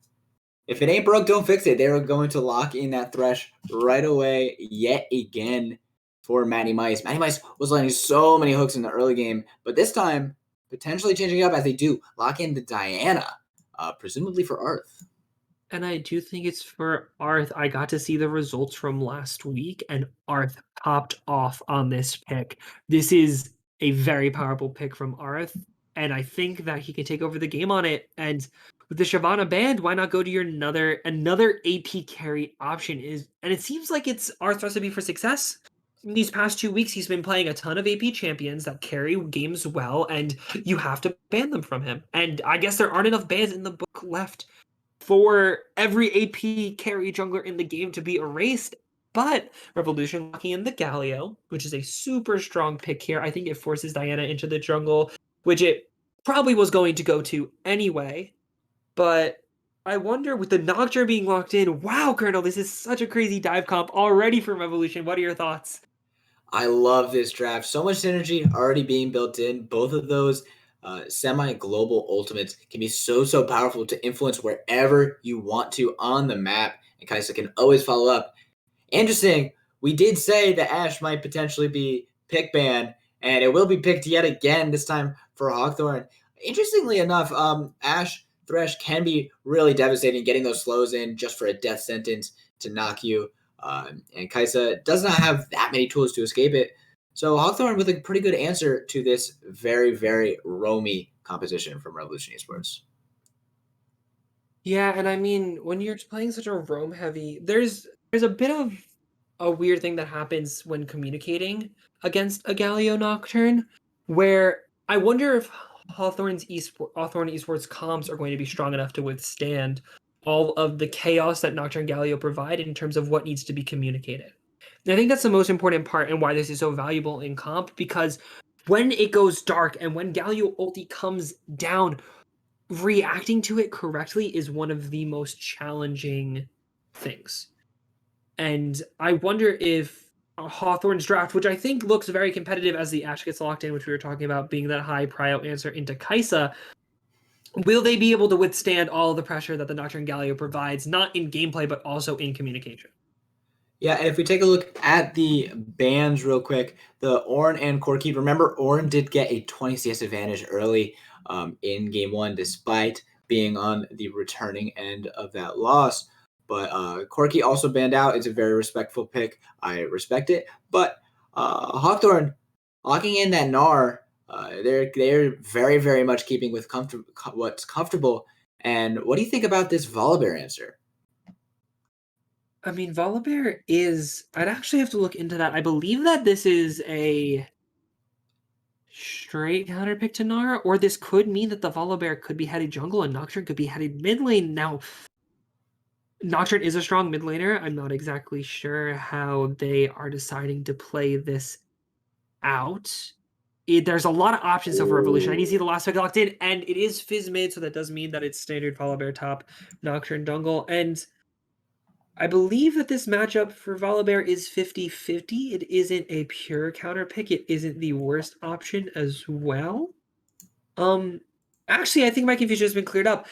A: if it ain't broke, don't fix it. They were going to lock in that Thresh right away yet again for Matty Mice. Matty Mice was landing so many hooks in the early game, but this time potentially changing it up as they do lock in the Diana, presumably for Arth.
B: And I do think it's for Arth. I got to see the results from last week, and Arth popped off on this pick. This is a very powerful pick from Arth, and I think that he can take over the game on it. And with the Shyvana band, why not go to your another AP carry option? And it seems like it's Arth's recipe for success. In these past 2 weeks, he's been playing a ton of AP champions that carry games well, and you have to ban them from him. And I guess there aren't enough bans in the book left for every AP carry jungler in the game to be erased. But Revolution locking in the Galio, which is a super strong pick here. I think it forces Diana into the jungle, which it probably was going to go to anyway. But I wonder with the Nocturne being locked in, wow, Colonel, this is such a crazy dive comp already from Revolution. What are your thoughts?
A: I love this draft. So much synergy already being built in. Both of those semi-global ultimates can be so powerful to influence wherever you want to on the map. And Kaisa can always follow up. Interesting. We did say that Ashe might potentially be pick ban, and it will be picked yet again, this time for Hawkthorne. Interestingly enough, Ashe Thresh can be really devastating getting those slows in just for a death sentence to knock you. And Kaisa does not have that many tools to escape it. So Hawkthorne with a pretty good answer to this very roamy composition from Revolution Esports.
B: Yeah, and I mean, when you're playing such a roam heavy, there's a bit of a weird thing that happens when communicating against a Galio Nocturne, where I wonder if Hawthorne Esports comms are going to be strong enough to withstand all of the chaos that Nocturne Galio provide in terms of what needs to be communicated. And I think that's the most important part and why this is so valuable in comp, because when it goes dark and when Galio ulti comes down, reacting to it correctly is one of the most challenging things. And I wonder if Hawthorne's draft, which I think looks very competitive as the Ash gets locked in, which we were talking about being that high prio answer into Kaisa. Will they be able to withstand all of the pressure that the Nocturne Galio provides, not in gameplay, but also in communication?
A: Yeah, and if we take a look at the bans real quick, the Ornn and Corki, remember Ornn did get a 20 CS advantage early in game one, despite being on the returning end of that loss. But Corki also banned out. It's a very respectful pick. I respect it. But Hawkthorne locking in that Gnar, they're very, very much keeping with what's comfortable. And what do you think about this Volibear answer?
B: I mean, Volibear is. I'd actually have to look into that. I believe that this is a straight counter pick to Gnar, or this could mean that the Volibear could be headed jungle and Nocturne could be headed mid lane. Now, Nocturne is a strong mid laner. I'm not exactly sure how they are deciding to play this out. There's a lot of options for Revolution. I need to see the last pick locked in, and it is Fizz mid, so that does mean that it's standard Volibear top, Nocturne jungle, and I believe that this matchup for Volibear is 50-50. It isn't a pure counter pick. It isn't the worst option as well. Um, Actually, I think my confusion has been cleared up.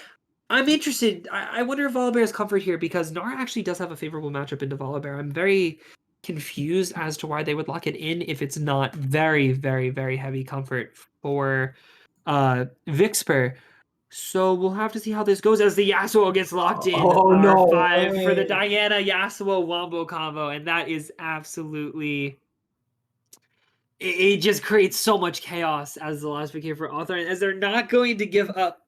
B: I'm interested. I wonder if Volibear's comfort here, because Gnar actually does have a favorable matchup into Volibear. I'm very confused as to why they would lock it in if it's not very, very, very heavy comfort for Vixper. So we'll have to see how this goes as the Yasuo gets locked in
A: Oh no
B: R5 for the
A: way!
B: Diana Yasuo Wombo combo, and that is absolutely it just creates so much chaos as the last pick here for Hawthorne, as they're not going to give up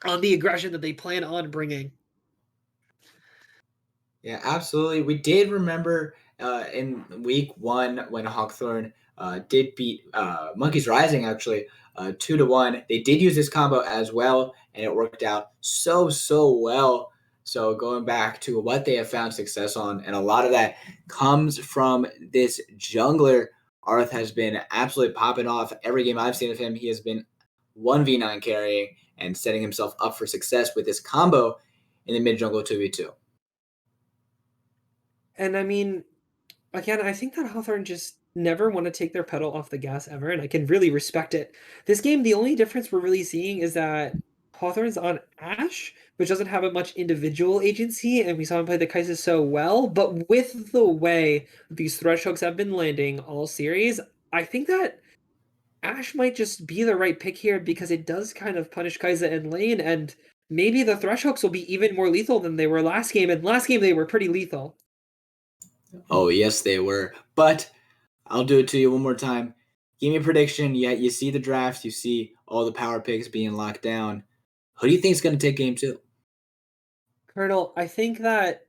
B: on the aggression that they plan on bringing.
A: Yeah, absolutely. We did remember in week one when Hawkthorne did beat Monkeys Rising, actually, 2-1. They did use this combo as well, and it worked out so well. So going back to what they have found success on, and a lot of that comes from this jungler. Arth has been absolutely popping off. Every game I've seen of him, he has been 1v9 carrying and setting himself up for success with this combo in the mid jungle 2v2.
B: And I mean, again, I think that Hawthorne just never want to take their pedal off the gas ever, and I can really respect it. This game, the only difference we're really seeing is that Hawthorne's on Ashe, which doesn't have much individual agency, and we saw him play the Kai'Sa so well. But with the way these thresh hooks have been landing all series, I think that Ashe might just be the right pick here, because it does kind of punish Kai'Sa in lane, and maybe the thresh hooks will be even more lethal than they were last game, and last game they were pretty lethal.
A: Oh, yes, they were. But I'll do it to you one more time. Give me a prediction. Yeah, you see the draft. You see all the power picks being locked down. Who do you think is going to take game two?
B: Colonel, I think that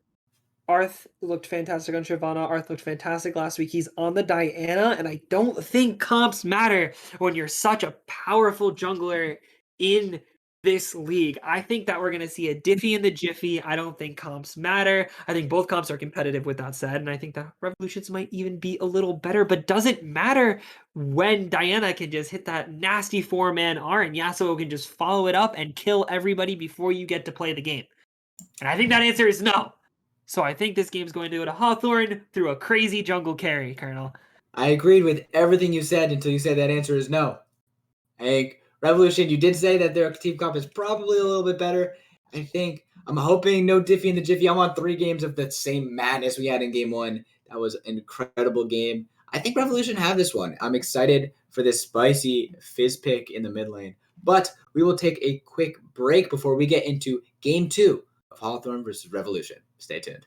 B: Arth looked fantastic on Shyvana. Arth looked fantastic last week. He's on the Diana, and I don't think comps matter when you're such a powerful jungler in this league. I think that we're going to see a Diffy in the Jiffy. I don't think comps matter. I think both comps are competitive with that said, and I think that Revolutions might even be a little better, but doesn't matter when Diana can just hit that nasty 4-man R and Yasuo can just follow it up and kill everybody before you get to play the game. And I think that answer is no. So I think this game's going to go to Hawthorne through a crazy jungle carry, Colonel.
A: I agreed with everything you said until you said that answer is no. I think Revolution, you did say that their team comp is probably a little bit better. I'm hoping no Diffy in the Jiffy. I want 3 games of the same madness we had in game one. That was an incredible game. I think Revolution have this one. I'm excited for this spicy Fizz pick in the mid lane. But we will take a quick break before we get into game 2 of Hawthorne versus Revolution. Stay tuned.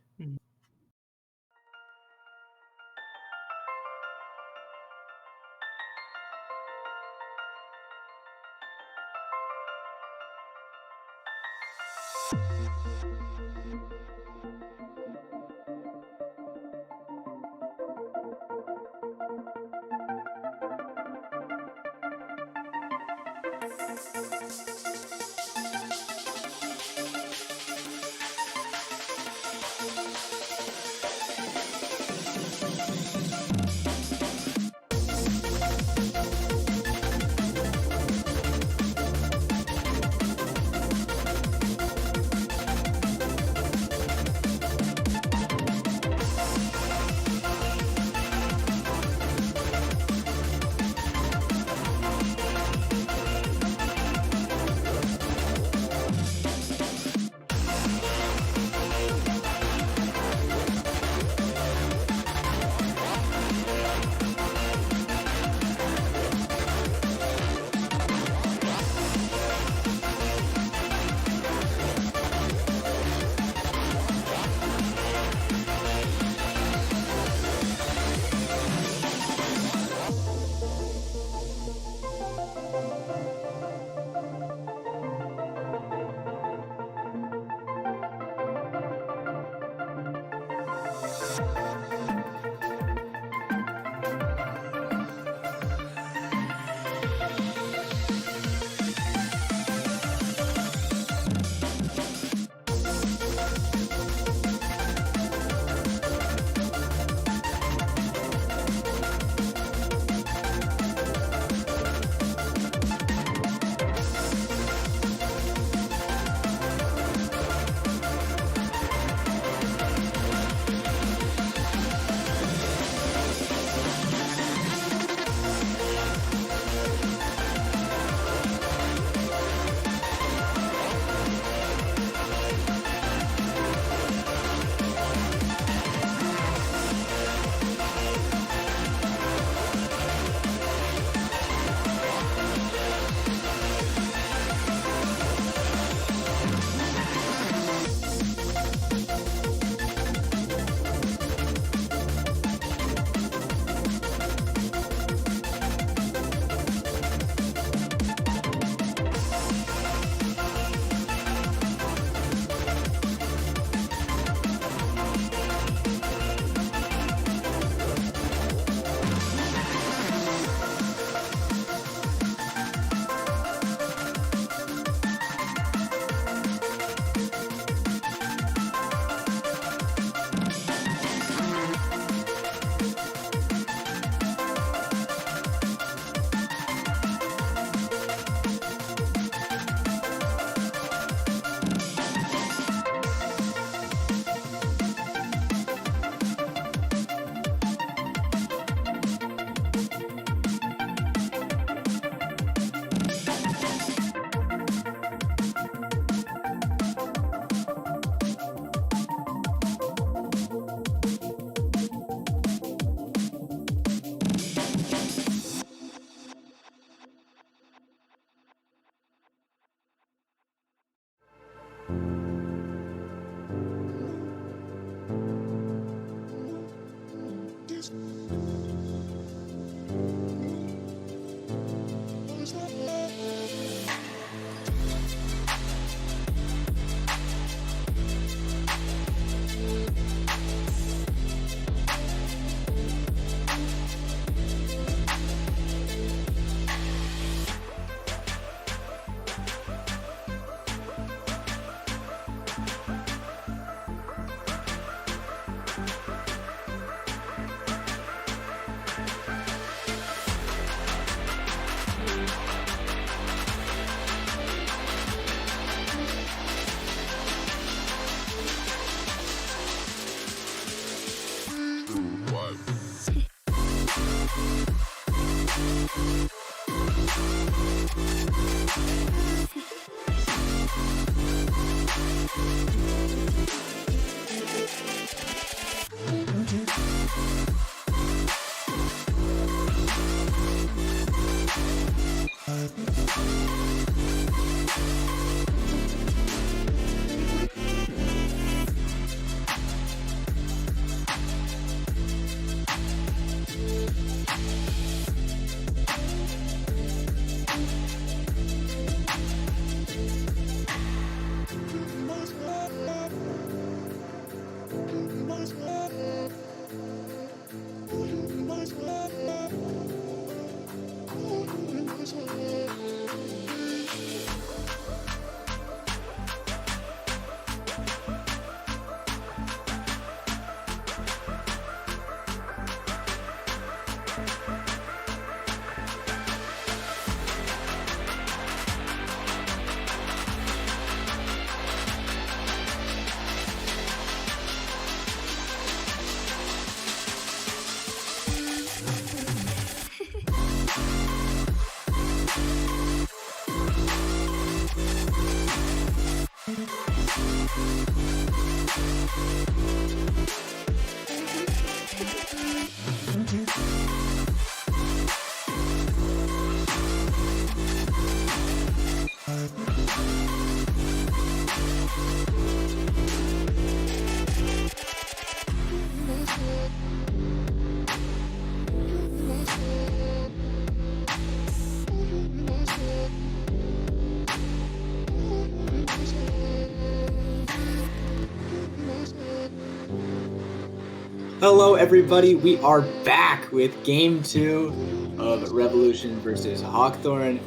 A: Hello, everybody. We are back with Game 2 of Revolution versus Hawkthorne.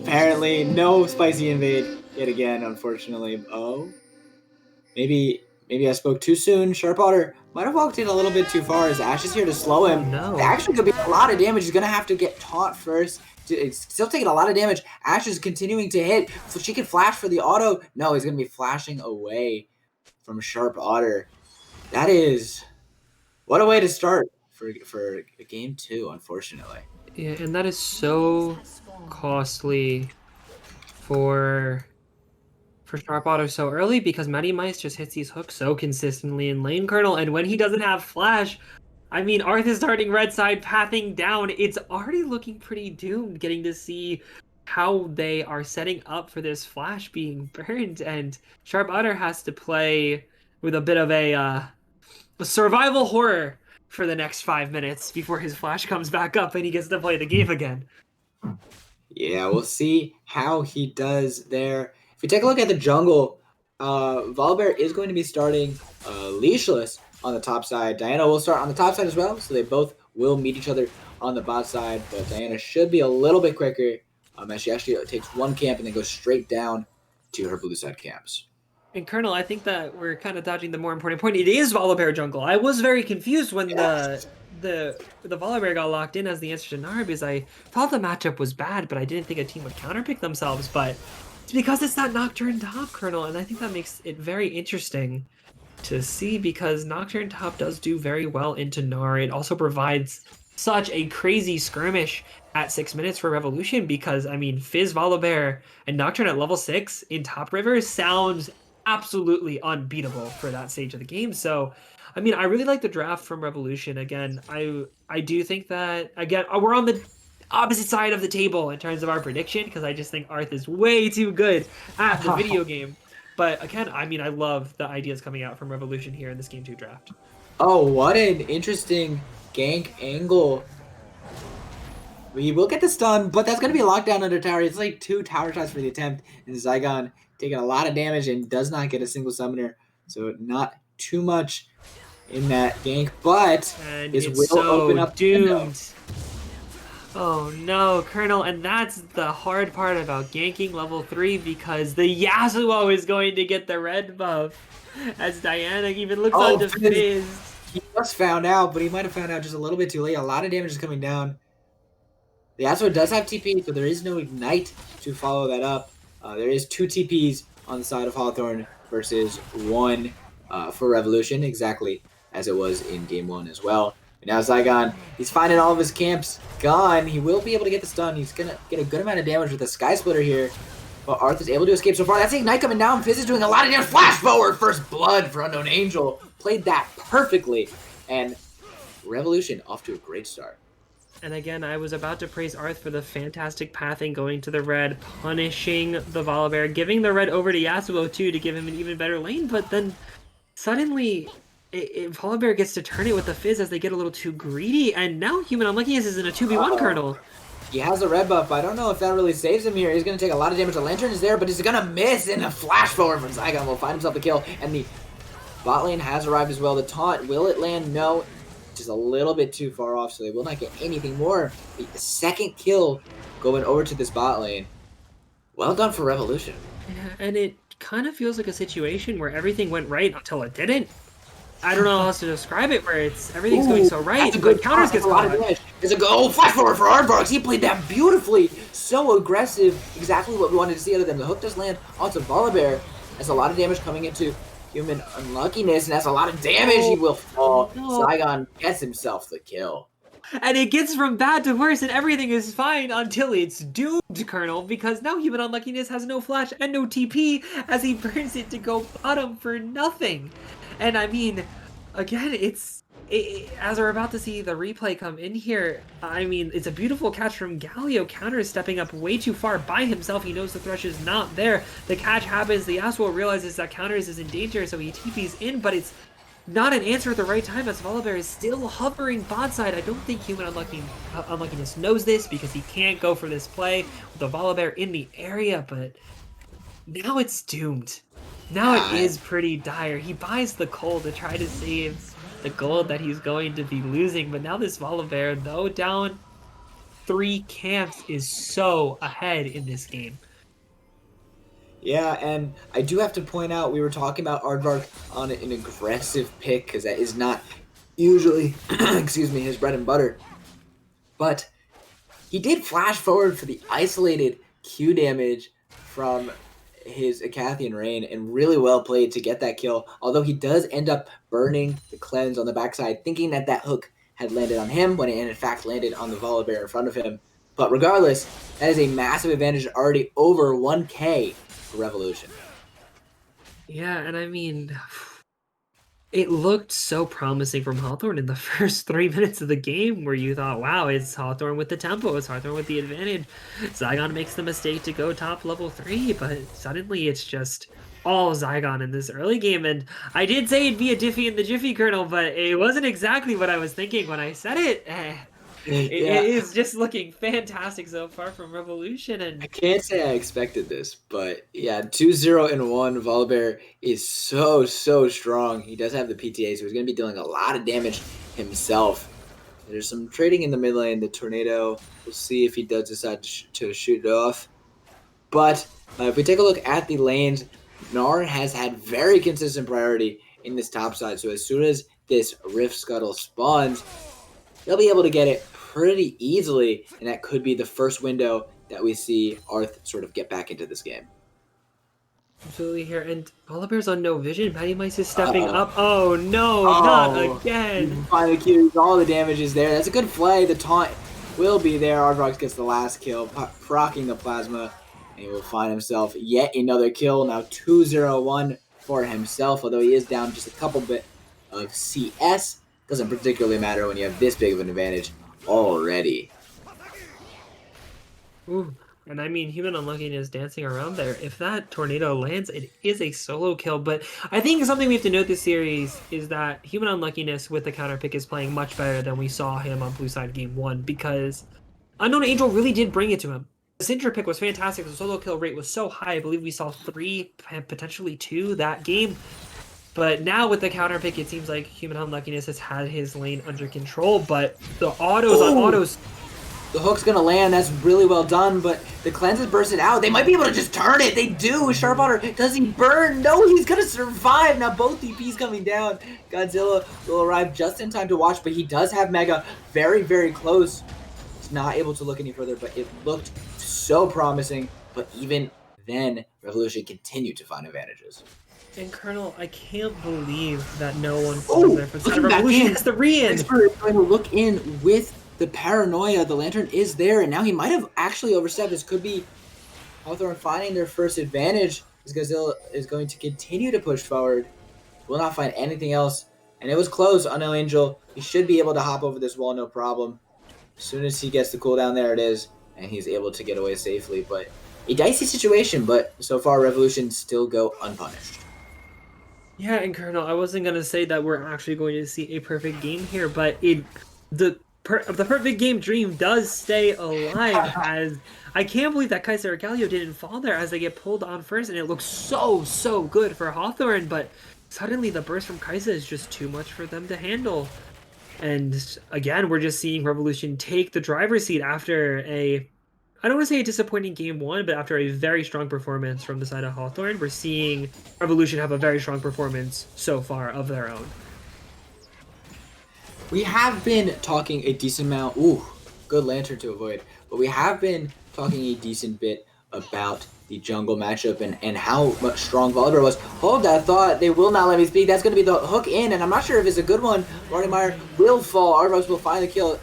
A: Apparently, no spicy invade yet again, unfortunately. Oh, maybe I spoke too soon. Sharp Otter might have walked in a little bit too far as Ash is here to slow him.
B: No.
A: Actually, could be a lot of damage. He's going to have to get taunt first. It's still taking a lot of damage. Ash is continuing to hit, so she can flash for the auto. No, he's going to be flashing away from Sharp Otter. That is... what a way to start for game 2, unfortunately.
B: Yeah, and that is so costly for Sharp Auto so early because Matty Mice just hits these hooks so consistently in lane, Colonel, and when he doesn't have flash, I mean, Arth is starting red side, pathing down. It's already looking pretty doomed, getting to see how they are setting up for this flash being burned, and Sharp Otter has to play with a bit of a survival horror for the next 5 minutes before his flash comes back up and he gets to play the game again.
A: Yeah, we'll see how he does there. If we take a look at the jungle, Volibear is going to be starting leashless on the top side. Diana will start on the top side as well, so they both will meet each other on the bot side, but Diana should be a little bit quicker as she actually takes one camp and then goes straight down to her blue side camps.
B: And Colonel, I think that we're kind of dodging the more important point. It is Volibear jungle. I was very confused when the Volibear got locked in as the answer to Nara because I thought the matchup was bad, but I didn't think a team would counterpick themselves. But it's because it's that Nocturne top, Colonel, and I think that makes it very interesting to see because Nocturne top does do very well into Nara. It also provides such a crazy skirmish at 6 minutes for Revolution because, I mean, Fizz, Volibear, and Nocturne at level 6 in top river sounds absolutely unbeatable for that stage of the game. So, I mean, I really like the draft from Revolution. Again, I do think that, again, we're on the opposite side of the table in terms of our prediction because I just think Arth is way too good at the video game. But again, I mean, I love the ideas coming out from Revolution here in this Game 2 draft.
A: Oh, what an interesting gank angle. We will get the stun, but that's going to be a lockdown under tower. It's like 2 tower shots for the attempt, and Zygon taking a lot of damage and does not get a single summoner, so not too much in that gank, but
B: and
A: this
B: it's
A: will
B: so
A: open up
B: doomed. Oh no, Colonel, and that's the hard part about ganking level 3 because the Yasuo is going to get the red buff as Diana even looks onto Fizz.
A: He just found out, but he might have found out just a little bit too late. A lot of damage is coming down. The Yasuo does have TP, so there is no Ignite to follow that up. There is 2 TPs on the side of Hawthorne versus 1 for Revolution, exactly as it was in Game 1 as well. And now Zygon, he's finding all of his camps gone. He will be able to get the stun. He's going to get a good amount of damage with the Sky Splitter here. But Arth is able to escape so far. That's the Ignite coming down. Fizz is doing a lot of damage. Flash forward, first blood for Unknown Angel. Played that perfectly. And Revolution off to a great start.
B: And again, I was about to praise Arth for the fantastic pathing going to the red, punishing the Volibear, giving the red over to Yasuo too to give him an even better lane, but then suddenly Volibear gets to turn it with the Fizz as they get a little too greedy, and now Human Unluckiness is in a 2v1 Colonel.
A: He has a red buff, but I don't know if that really saves him here. He's going to take a lot of damage. The Lantern is there, but he's going to miss, and a flash forward from Zygon will find himself a kill, and the Bot lane has arrived as well. The taunt, will it land? No. Just a little bit too far off, so they will not get anything more. The second kill going over to this bot lane. Well done for Revolution.
B: Yeah, and it kind of feels like a situation where everything went right until it didn't. I don't know how else to describe it, where everything's going so right,
A: that's a good
B: but counters gets
A: a lot of
B: caught.
A: damage. There's a good flash forward for Aardvarks. He played that beautifully. So aggressive. Exactly what we wanted to see out of them. The hook does land onto Volibear. That's a lot of damage coming into human unluckiness, and that's a lot of damage. He will fall.
B: No.
A: Zygon gets himself the kill.
B: And it gets from bad to worse, and everything is fine until it's doomed, Colonel, because now Human Unluckiness has no flash and no TP as he burns it to go bottom for nothing. And I mean, again, as we're about to see the replay come in here, I mean, it's a beautiful catch from Galio. Counter is stepping up way too far by himself. He knows the thresh is not there. The catch happens. The Yasuo realizes that Counters is in danger, so he TP's in, but it's not an answer at the right time as Volibear is still hovering bot side. I don't think Human Unluckiness knows this because he can't go for this play with the Volibear in the area, but now it's doomed. Now it is pretty dire. He buys the coal to try to save the gold that he's going to be losing, but now this Volibear, though down 3 camps, is so ahead in this game.
A: Yeah, and I do have to point out, we were talking about Aardvark on an aggressive pick, because that is not usually, excuse me, his bread and butter. But he did flash forward for the isolated Q damage from his Acathian Rain, and really well played to get that kill, although he does end up burning the cleanse on the backside, thinking that that hook had landed on him, when it in fact landed on the Volibear in front of him. But regardless, that is a massive advantage, already over 1k for Revolution.
B: Yeah, and I mean, it looked so promising from Hawthorne in the first 3 minutes of the game, where you thought, wow, it's Hawthorne with the tempo, it's Hawthorne with the advantage. Zygon makes the mistake to go top level 3, but suddenly it's just all Zygon in this early game. And I did say it'd be a Diffie in the Jiffy, Colonel, but it wasn't exactly what I was thinking when I said it. It is just looking fantastic so far from Revolution, and
A: I can't say I expected this, but yeah, 2-0 in 1. Volibear is so strong. He does have the PTA, so he's going to be dealing a lot of damage himself. There's some trading in the mid lane. The Tornado, we'll see if he does decide to shoot it off. But if we take a look at the lanes, Gnar has had very consistent priority in this top side. So as soon as this Rift Scuttle spawns, they'll be able to get it pretty easily, and that could be the first window that we see Arth sort of get back into this game.
B: absolutely here. And Volibear's on no vision. Patty Mice is stepping up. Oh no, not again.
A: Finally cues, all the damage is there. That's a good play. The taunt will be there. Aardvarks gets the last kill, proccing the plasma, and he will find himself yet another kill. Now 2-0-1 for himself, although he is down just a couple bit of CS. Doesn't particularly matter when you have this big of an advantage already.
B: Ooh, and I mean, Human Unluckiness dancing around there. If that tornado lands, it is a solo kill. But I think something we have to note this series is that Human Unluckiness with the counter pick is playing much better than we saw him on Blue Side Game 1, because Unknown Angel really did bring it to him. The Cinder pick was fantastic. The solo kill rate was so high. I believe we saw 3, potentially 2 that game. But now with the counter pick, it seems like Human Unluckiness has had his lane under control, but the autos on autos.
A: The hook's gonna land, that's really well done, but the cleanse is bursted out. They might be able to just turn it, they do. Sharp Otter, does he burn? No, he's gonna survive. Now both DPs coming down. Godzilla will arrive just in time to watch, but he does have Mega very close. He's not able to look any further, but it looked so promising. But even then, Revolution continued to find advantages.
B: And Colonel, I can't believe that no one falls there for the Revolution. It's the re-in.
A: Expert is going to look in with the paranoia. The Lantern is there, and now he might have actually overstepped. This could be Hawthorne finding their first advantage. This Godzilla is going to continue to push forward. Will not find anything else. And it was close. Unknown Angel, he should be able to hop over this wall, no problem. As soon as he gets the cooldown, there it is, and he's able to get away safely. But a dicey situation, but so far Revolution still go unpunished.
B: Yeah, and Colonel, I wasn't going to say that we're actually going to see a perfect game here, but the perfect game dream does stay alive, as I can't believe that Kaiser or Galio didn't fall there as they get pulled on first, and it looks so good for Hawthorne, but suddenly the burst from Kai'Sa is just too much for them to handle. And again, we're just seeing Revolution take the driver's seat after I don't want to say a disappointing game one, but after a very strong performance from the side of Hawthorne, we're seeing Revolution have a very strong performance so far of their own.
A: We have been talking a decent amount. Ooh, good lantern to avoid. But we have been talking a decent bit about the jungle matchup and how much strong Volibear was. Hold that thought. They will not let me speak. That's going to be the hook in, and I'm not sure if it's a good one. Meyer will fall. Arvox will find the kill.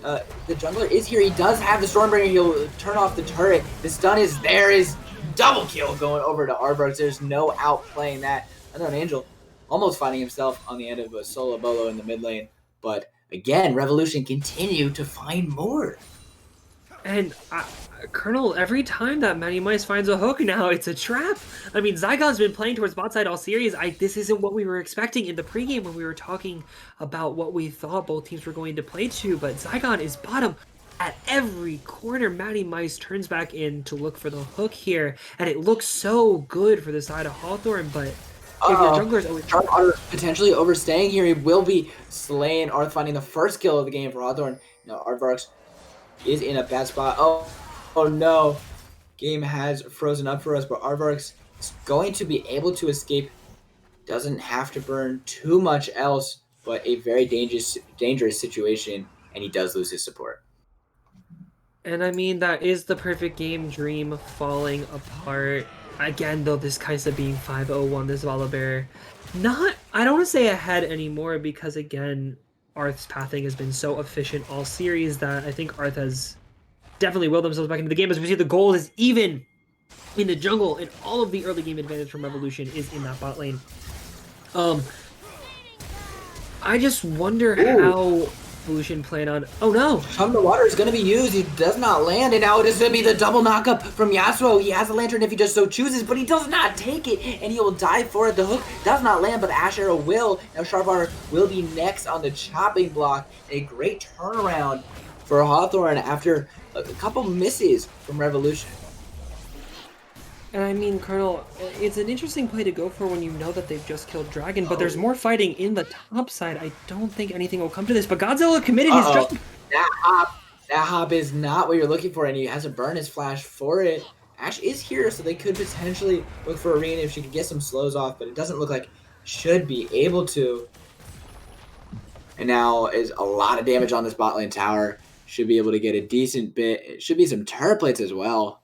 A: The jungler is here. He does have the Stormbringer. He'll turn off the turret. The stun is there. Is double kill going over to Arvox. There's no outplaying that. Unknown Angel almost finding himself on the end of a solo bolo in the mid lane. But again, Revolution continue to find more.
B: And Colonel, every time that Matty Mice finds a hook now, it's a trap. I mean, Zygon's been playing towards bot side all series. This isn't what we were expecting in the pregame when we were talking about what we thought both teams were going to play to, but Zygon is bottom. At every corner, Matty Mice turns back in to look for the hook here, and it looks so good for the side of Hawthorne, but if your jungler's always
A: potentially overstaying here, he will be slaying Arth, finding the first kill of the game for Hawthorne. Now Aardvarks is in a bad spot. Oh no. Game has frozen up for us, but Aardvarks is going to be able to escape. Doesn't have to burn too much else, but a very dangerous situation, and he does lose his support.
B: And I mean, that is the perfect game dream falling apart. Again, though, this Kai'Sa being 5-0-1, this Volibear. I don't want to say ahead anymore because, again, Arth's pathing has been so efficient all series that I think Arth has definitely willed themselves back into the game. As we see, the gold is even in the jungle, and all of the early game advantage from Revolution is in that bot lane. I just wonder how Revolution plan on. Oh no!
A: From the water is going to be used. He does not land, and now it is going to be the double knockup from Yasuo. He has a lantern if he just so chooses, but he does not take it, and he will die for it. The hook does not land, but Ash Arrow will. Now Sharpar will be next on the chopping block. A great turnaround for Hawthorne after a couple misses from Revolution.
B: And I mean, Colonel, it's an interesting play to go for when you know that they've just killed Dragon, but there's more fighting in the top side. I don't think anything will come to this, but Godzilla committed his jump.
A: That hop is not what you're looking for, and he has to burn his flash for it. Ash is here, so they could potentially look for Arena if she could get some slows off, but it doesn't look like should be able to. And now is a lot of damage on this bot lane tower. Should be able to get a decent bit. It should be some turret plates as well.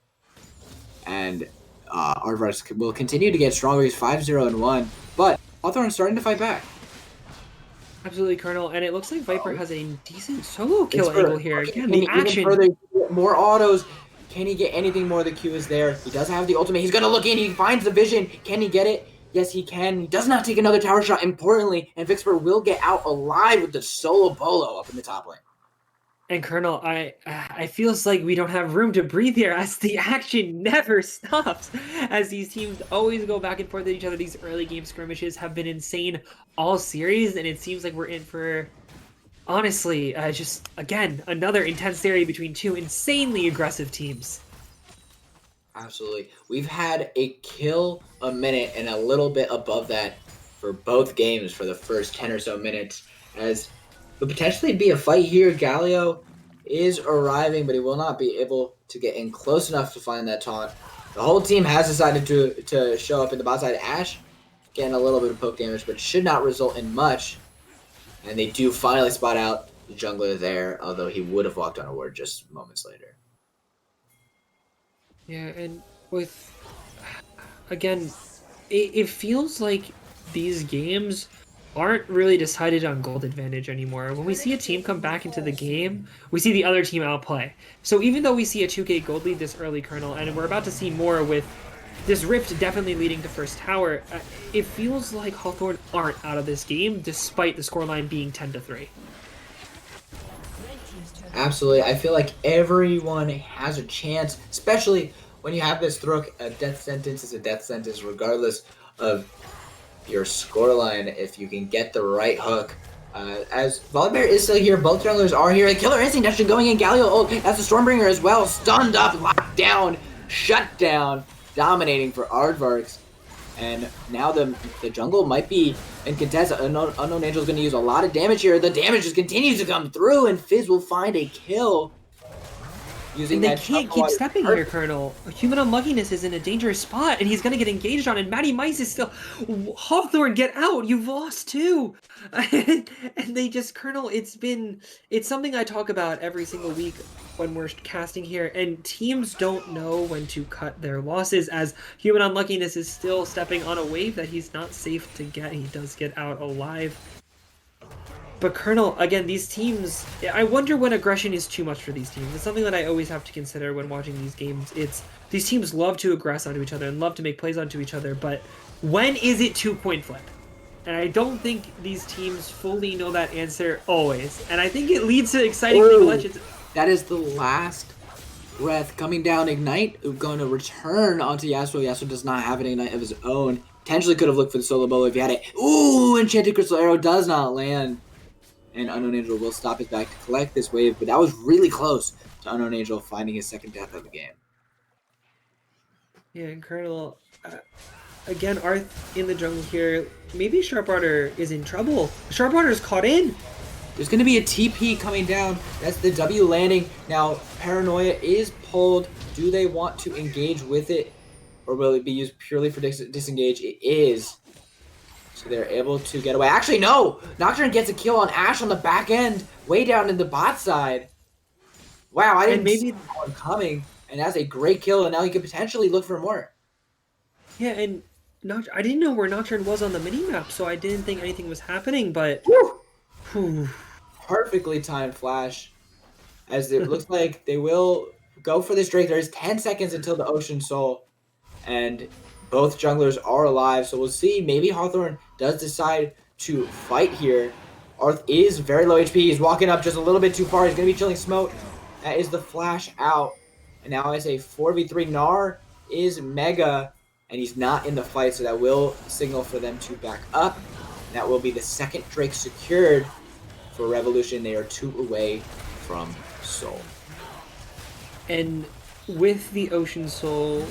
A: And Aardvarks will continue to get stronger. He's 5-0-1, but Hawthorne is starting to fight back.
B: Absolutely, Colonel, and it looks like Viper has a decent solo kill angle here. Again, the action.
A: Further, more autos. Can he get anything more? The Q is there. He does have the ultimate. He's going to look in. He finds the vision. Can he get it? Yes, he can. He does not take another tower shot, importantly, and Vixper will get out alive with the solo bolo up in the top lane.
B: And Colonel, I feels like we don't have room to breathe here as the action never stops. As these teams always go back and forth at each other. These early game skirmishes have been insane all series, and it seems like we're in for, honestly, just, again, another intense series between two insanely aggressive teams.
A: Absolutely. We've had a kill a minute and a little bit above that for both games for the first 10 or so minutes, as would potentially be a fight here. Galio is arriving, but he will not be able to get in close enough to find that taunt. The whole team has decided to show up in the bot side. Ash getting a little bit of poke damage, but should not result in much. And they do finally spot out the jungler there, although he would have walked on a ward just moments later.
B: Yeah, and with, again, it feels like these games aren't really decided on gold advantage anymore. When we see a team come back into the game, we see the other team outplay. So even though we see a 2k gold lead this early, Colonel, and we're about to see more with this Rift definitely leading to first tower, it feels like Hawthorne aren't out of this game, despite the scoreline being 10-3.
A: Absolutely. I feel like everyone has a chance, especially when you have this Thruk. A death sentence is a death sentence regardless of your scoreline if you can get the right hook. As Volibear is still here, both junglers are here. The Killer Instinct actually going in. Galio ult. That's the Stormbringer as well. Stunned up, locked down, shut down, dominating for Aardvarks. And now the jungle might be in contest. Unknown Angel is going to use a lot of damage here. The damage just continues to come through, and Fizz will find a kill using
B: And they
A: that
B: can't
A: jungle
B: keep
A: water.
B: stepping here, Colonel. Human Unluckiness is in a dangerous spot, and he's going to get engaged on, and Matty Mice is still... Hawkthorne, get out! You've lost too! And they just... Colonel, it's something I talk about every single week when we're casting here, and teams don't know when to cut their losses, as Human Unluckiness is still stepping on a wave that he's not safe to get. He does get out alive. But Colonel, again, these teams, I wonder when aggression is too much for these teams. It's something that I always have to consider when watching these games. These teams love to aggress onto each other and love to make plays onto each other, but when is it two coin flip? And I don't think these teams fully know that answer always. And I think it leads to exciting League of Legends.
A: That is the last breath coming down. Ignite going to return onto Yasuo. Yasuo does not have an Ignite of his own. Potentially could have looked for the solo bow if he had it. Ooh, Enchanted Crystal Arrow does not land. And Unknown Angel will stop his back to collect this wave, but that was really close to Unknown Angel finding his second death of the game.
B: Yeah, and Colonel, again, Arth in the jungle here. Maybe Sharpwater is in trouble. Sharpwater is caught in.
A: There's going to be a TP coming down. That's the W landing. Now, Paranoia is pulled. Do they want to engage with it, or will it be used purely for disengage? It is. So they're able to get away. Actually, no! Nocturne gets a kill on Ashe on the back end, way down in the bot side. Wow, I didn't see that one coming. And that's a great kill, and now he could potentially look for more.
B: Yeah, and I didn't know where Nocturne was on the minimap, so I didn't think anything was happening, but...
A: Whew. Perfectly timed flash. As it looks like they will go for this Drake. There's 10 seconds until the Ocean Soul. And both junglers are alive, so we'll see. Maybe Hawthorne does decide to fight here. Arth is very low HP. He's walking up just a little bit too far. He's going to be chilling smoke. That is the flash out. And now it's a 4v3. Gnar is mega, and he's not in the fight, so that will signal for them to back up. And that will be the second Drake secured for Revolution. They are 2 away from Soul.
B: And with the Ocean Soul,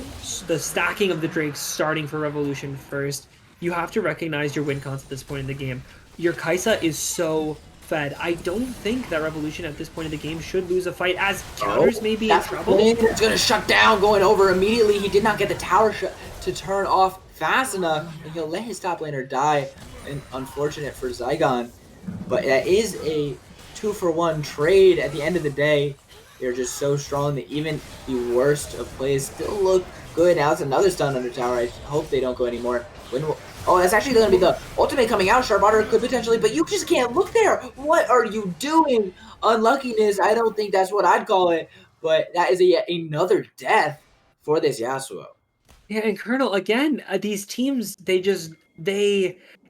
B: the stacking of the Drakes starting for Revolution first, you have to recognize your win cons at this point in the game. Your Kai'Sa is so fed. I don't think that Revolution at this point in the game should lose a fight, as counters may be in trouble.
A: It's going to shut down, going over immediately. He did not get the tower to turn off fast enough, and he'll let his top laner die. And unfortunate for Zygon. But that is a 2-for-1 trade at the end of the day. They're just so strong that even the worst of plays still look good. Now it's another stun under tower. I hope they don't go anymore. Oh, that's actually going to be the ultimate coming out. Sharpwater could potentially, but you just can't look there. What are you doing? Unluckiness, I don't think that's what I'd call it. But that is yet another death for this Yasuo.
B: Yeah, and Colonel, again, these teams,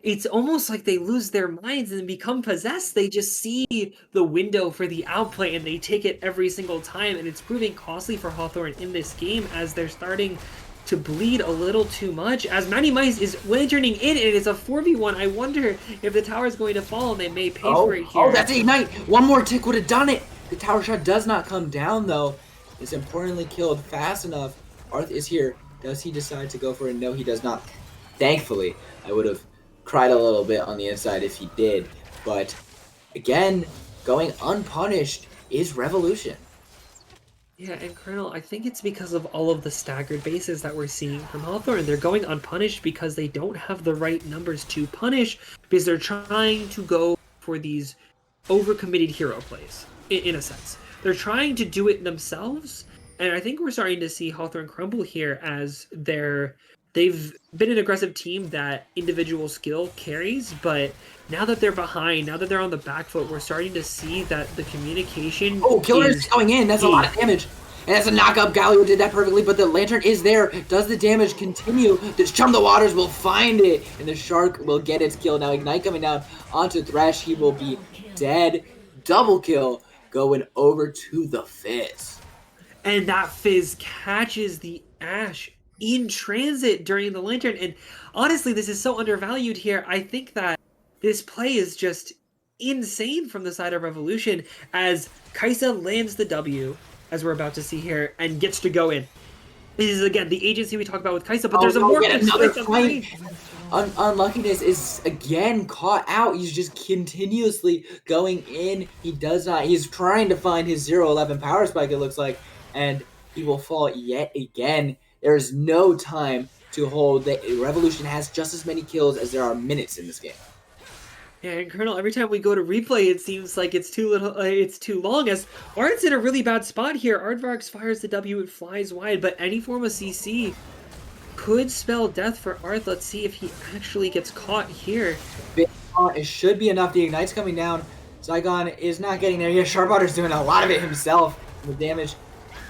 B: it's almost like they lose their minds and become possessed. They just see the window for the outplay and they take it every single time, and it's proving costly for Hawthorne in this game as they're starting to bleed a little too much, as Matty Mice is lanterning in, and it's a 4v1. I wonder if the tower is going to fall, and they may pay for it here.
A: Oh, that's a Ignite! One more tick would have done it! The tower shot does not come down, though. It's importantly killed fast enough. Arth is here. Does he decide to go for it? No, he does not. Thankfully, I would have cried a little bit on the inside if he did. But, again, going unpunished is Revolution.
B: Yeah, and Colonel, I think it's because of all of the staggered bases that we're seeing from Hawthorne. They're going unpunished because they don't have the right numbers to punish, because they're trying to go for these overcommitted hero plays, in a sense. They're trying to do it themselves, and I think we're starting to see Hawthorne crumble here as they've been an aggressive team that individual skill carries, but now that they're behind, now that they're on the back foot, we're starting to see that the communication
A: Killer is going in. That's a lot of damage. And that's a knock-up. Galio did that perfectly, but the Lantern is there. Does the damage continue? The Chum the Waters will find it, and the Shark will get its kill. Now Ignite coming down onto Thresh. He will be dead. Double kill going over to the Fizz.
B: And that Fizz catches the Ashe in transit during the Lantern. And honestly, this is so undervalued here. I think that this play is just insane from the side of Revolution, as Kai'Sa lands the W, as we're about to see here, and gets to go in. is again the agency we talked about with Kaisa, but
A: Oh
B: there's a
A: no,
B: morph
A: yet
B: in
A: another
B: space of
A: fight.
B: 3.
A: Unluckiness is again caught out. He's just continuously going in. He does not. He's trying to find his 0-11 power spike, it looks like, and he will fall yet again. There is no time to hold. The Revolution has just as many kills as there are minutes in this game.
B: And Colonel, every time we go to replay, it seems like it's too little. It's too long. As Art's in a really bad spot here. Aardvarks fires the W, it flies wide, but any form of CC could spell death for Arth. Let's see if he actually gets caught here.
A: It should be enough. The Ignite's coming down. Zygon is not getting there. Yeah, Sharpotter's doing a lot of it himself. The damage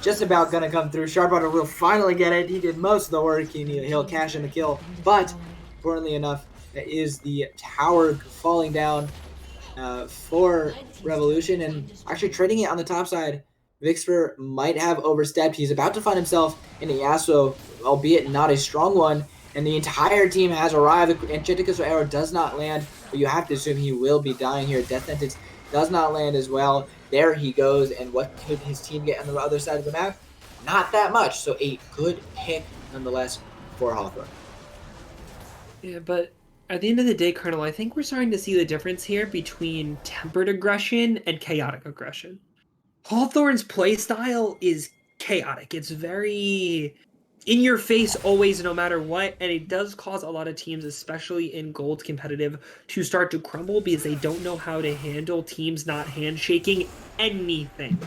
A: just about gonna come through. Sharpotter will finally get it. He did most of the work. He'll cash in the kill. But, importantly enough, that is the tower falling down for Revolution. And actually trading it on the top side, Vixper might have overstepped. He's about to find himself in a Yasuo, albeit not a strong one. And the entire team has arrived. The Enchanted Arrow does not land, but you have to assume he will be dying here. Death Sentence does not land as well. There he goes, and what could his team get on the other side of the map? Not that much, so a good pick nonetheless for Hawthorne.
B: Yeah, but at the end of the day, Colonel, I think we're starting to see the difference here between tempered aggression and chaotic aggression. Hawthorne's playstyle is chaotic. It's very in your face always, no matter what, and it does cause a lot of teams, especially in gold competitive, to start to crumble because they don't know how to handle teams not handshaking anything.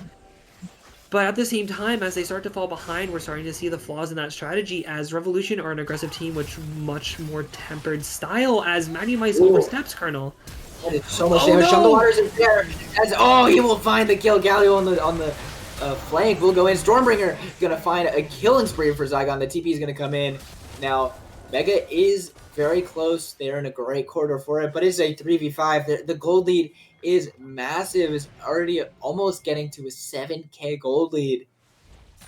B: But at the same time, as they start to fall behind, we're starting to see the flaws in that strategy, as Revolution are an aggressive team with much more tempered style, as Matty Mice oversteps Colonel.
A: That is so much damage.
B: No!
A: Waters is there. He will find the kill. Galio on the flank will go in. Stormbringer gonna find a killing spree for Zygon. The TP is gonna come in. Now, Mega is very close. They're in a great corridor for it, but it's a 3v5. The gold lead is massive. It's already almost getting to a 7k gold lead.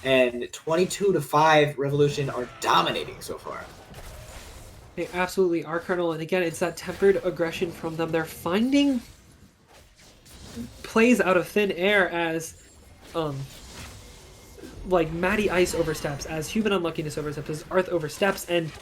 A: And 22-5 Revolution are dominating so far.
B: They absolutely are, Colonel. And again, it's that tempered aggression from them. They're finding plays out of thin air as like Matty Ice oversteps, as Human Unluckiness oversteps, as Arth oversteps, and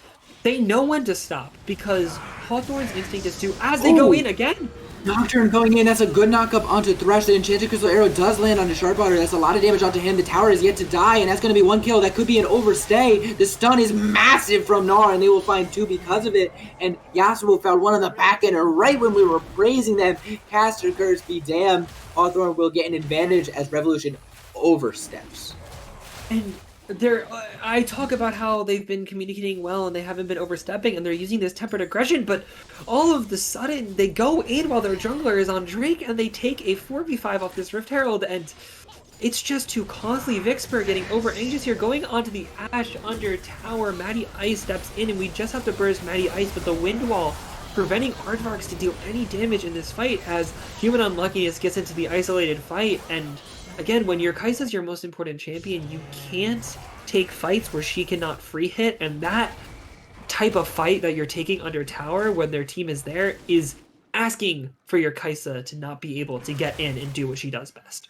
B: they know when to stop because Hawthorne's instinct is to, as they go in again.
A: Nocturne going in, that's a good knockup onto Thresh. The Enchanted Crystal Arrow does land onto Sharpwater. That's a lot of damage onto him. The tower is yet to die, and that's going to be one kill. That could be an overstay. The stun is massive from Gnar, and they will find 2 because of it. And Yasuo found one on the back end, and right when we were praising them, Caster Curse be damned. Hawthorne will get an advantage as Revolution oversteps.
B: And I talk about how they've been communicating well and they haven't been overstepping and they're using this tempered aggression, but all of the sudden they go in while their jungler is on Drake and they take a 4v5 off this Rift Herald, and it's just too costly. Vixper getting over anxious here, going onto the Ashe under tower. Matty Ice steps in and we just have to burst Matty Ice, but the wind wall preventing Aardvarks to deal any damage in this fight as Human Unluckiness gets into the isolated fight. And again, when your Kai'Sa's your most important champion, you can't take fights where she cannot free hit, and that type of fight that you're taking under tower when their team is there is asking for your Kaisa to not be able to get in and do what she does best.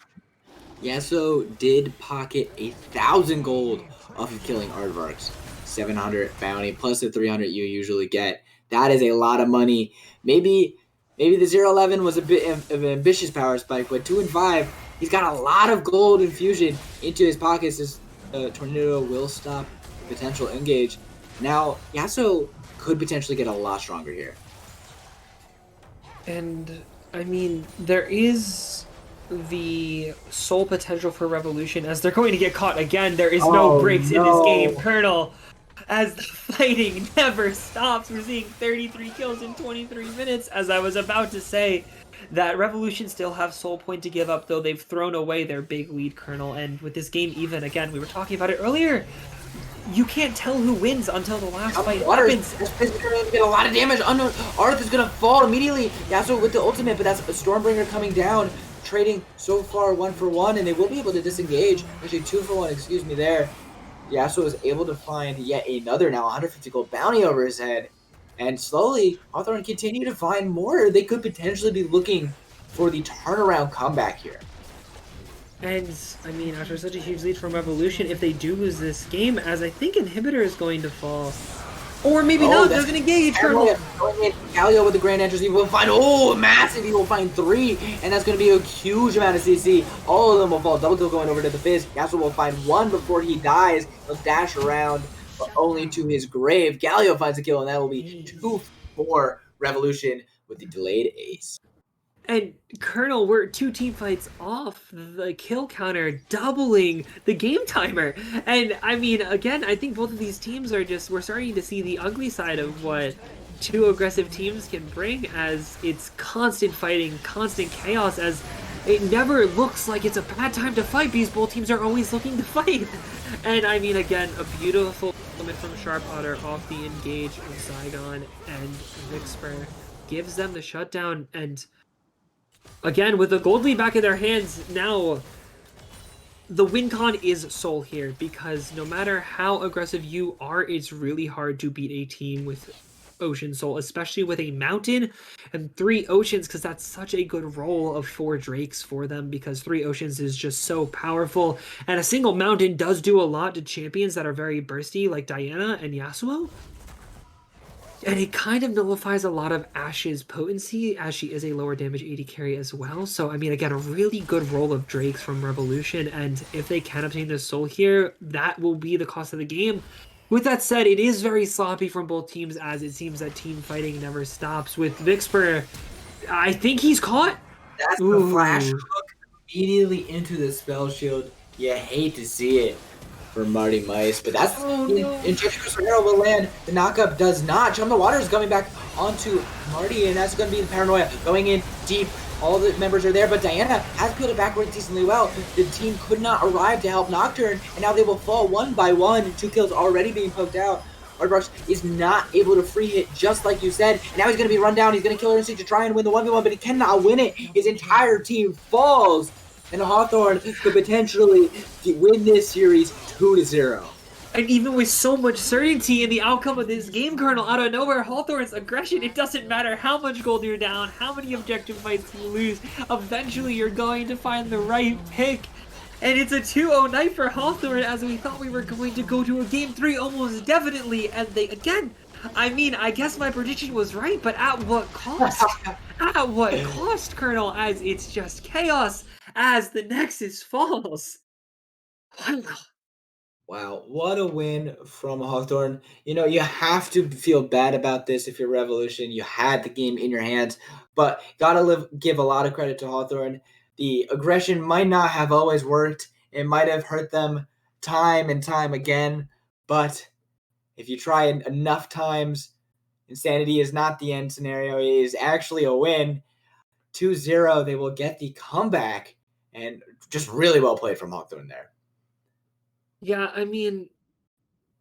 A: Yasuo did pocket 1,000 gold off of killing Aardvarks. 700 bounty plus the 300 you usually get. That is a lot of money. Maybe the 0-11 was a bit of an ambitious power spike, but 2 and 5, he's got a lot of gold infusion into his pockets. This Tornado will stop potential engage. Now, Yasuo could potentially get a lot stronger here.
B: And, I mean, there is the sole potential for Revolution as they're going to get caught again. There is no breaks in this game, Colonel. As the fighting never stops. We're seeing 33 kills in 23 minutes. As I was about to say, that Revolution still have soul point to give up, though they've thrown away their big lead, Colonel. And with this game even, again, we were talking about it earlier, you can't tell who wins until the last fight happens.
A: This is going to get a lot of damage. Arth is going to fall immediately. Yasuo with the ultimate, but that's a Stormbringer coming down. Trading so far 1 for 1, and they will be able to disengage. Actually, 2 for 1, excuse me there. Yasuo is able to find yet another now 150 gold bounty over his head. And slowly, Hawthorne continue to find more. They could potentially be looking for the turnaround comeback here.
B: And I mean, after such a huge lead from Revolution, if they do lose this game, as I think Inhibitor is going to fall. Or maybe
A: Oh,
B: not,
A: that's
B: doesn't engage,
A: paranoia
B: Colonel.
A: going in. Galio with the Grand Entrance. He will find, oh, massive. He will find 3, and that's going to be a huge amount of CC. All of them will fall. Double kill going over to the Fizz. Yasuo will find 1 before he dies. He'll dash around, but only to his grave. Galio finds a kill, and that will be 2 for Revolution with the delayed ace.
B: And Colonel, we're 2 team fights off the kill counter, doubling the game timer. And I mean, again, I think both of these teams are just, we're starting to see the ugly side of what 2 aggressive teams can bring, as it's constant fighting, constant chaos, as it never looks like it's a bad time to fight because both teams are always looking to fight. And I mean, again, a beautiful moment from Sharp Otter off the engage of Zygon, and Vixper gives them the shutdown. And again, with the gold lead back in their hands, now the win con is Soul here, because no matter how aggressive you are, it's really hard to beat a team with Ocean Soul, especially with a Mountain and 3 Oceans, because that's such a good roll of 4 Drakes for them, because 3 Oceans is just so powerful, and a single Mountain does do a lot to champions that are very bursty, like Diana and Yasuo. And it kind of nullifies a lot of Ash's potency, as she is a lower damage AD carry as well. So, I mean, again, a really good roll of Drakes from Revolution. And if they can obtain the soul here, that will be the cost of the game. With that said, it is very sloppy from both teams, as it seems that team fighting never stops. With Vixper, I think he's caught.
A: That's the flash
B: Ooh.
A: hook immediately into the spell shield. You hate to see it for Marty Mice, but that's
B: Oh,
A: the
B: no.
A: injection Crystal will land. The knockup does not. Chum the Water is coming back onto Marty, and that's going to be the paranoia going in deep. All the members are there, but Diana has peeled it backwards decently well. The team could not arrive to help Nocturne, and now they will fall 1 by 1. 2 kills already being poked out. Artbox is not able to free hit, just like you said. Now he's going to be run down. He's going to kill her instinct to try and win the 1v1, but he cannot win it. His entire team falls, and Hawthorne could potentially win this series 2-0.
B: And even with so much certainty in the outcome of this game, Colonel, out of nowhere, Hawthorne's aggression, it doesn't matter how much gold you're down, how many objective fights you lose, eventually you're going to find the right pick. And it's a 2-0 night for Hawthorne, as we thought we were going to go to a game 3 almost definitely, and they, again, I mean, I guess my prediction was right, but at what cost? At what cost, Colonel, as it's just chaos as the Nexus falls.
A: Wow, what a win from Hawthorne. You know, you have to feel bad about this if you're Revolution. You had the game in your hands, but give a lot of credit to Hawthorne. The aggression might not have always worked. It might have hurt them time and time again, but if you try enough times, insanity is not the end scenario. It is actually a win. 2-0, they will get the comeback, and just really well played from Hawthorne there.
B: Yeah, I mean,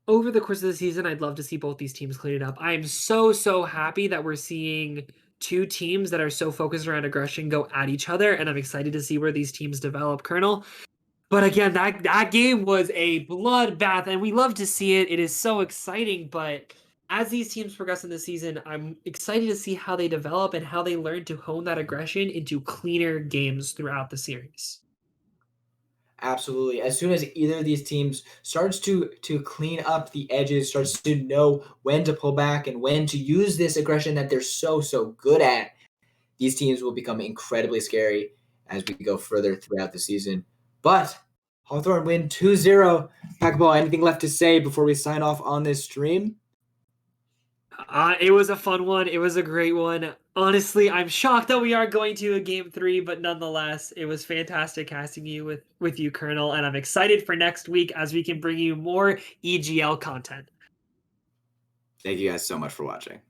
B: over the course of the season, I'd love to see both these teams clean it up. I am so, so happy that we're seeing 2 teams that are so focused around aggression go at each other, and I'm excited to see where these teams develop, Colonel. But again, that game was a bloodbath, and we love to see it. It is so exciting, but as these teams progress in the season, I'm excited to see how they develop and how they learn to hone that aggression into cleaner games throughout the series.
A: Absolutely. As soon as either of these teams starts to clean up the edges, starts to know when to pull back and when to use this aggression that they're so good at, these teams will become incredibly scary as we go further throughout the season. But Hawthorne win 2-0. Packball, anything left to say before we sign off on this stream?
B: It was a fun one. It was a great one. Honestly, I'm shocked that we are going to a game 3, but nonetheless, it was fantastic casting you with you, Colonel, and I'm excited for next week as we can bring you more EGL content.
A: Thank you guys so much for watching.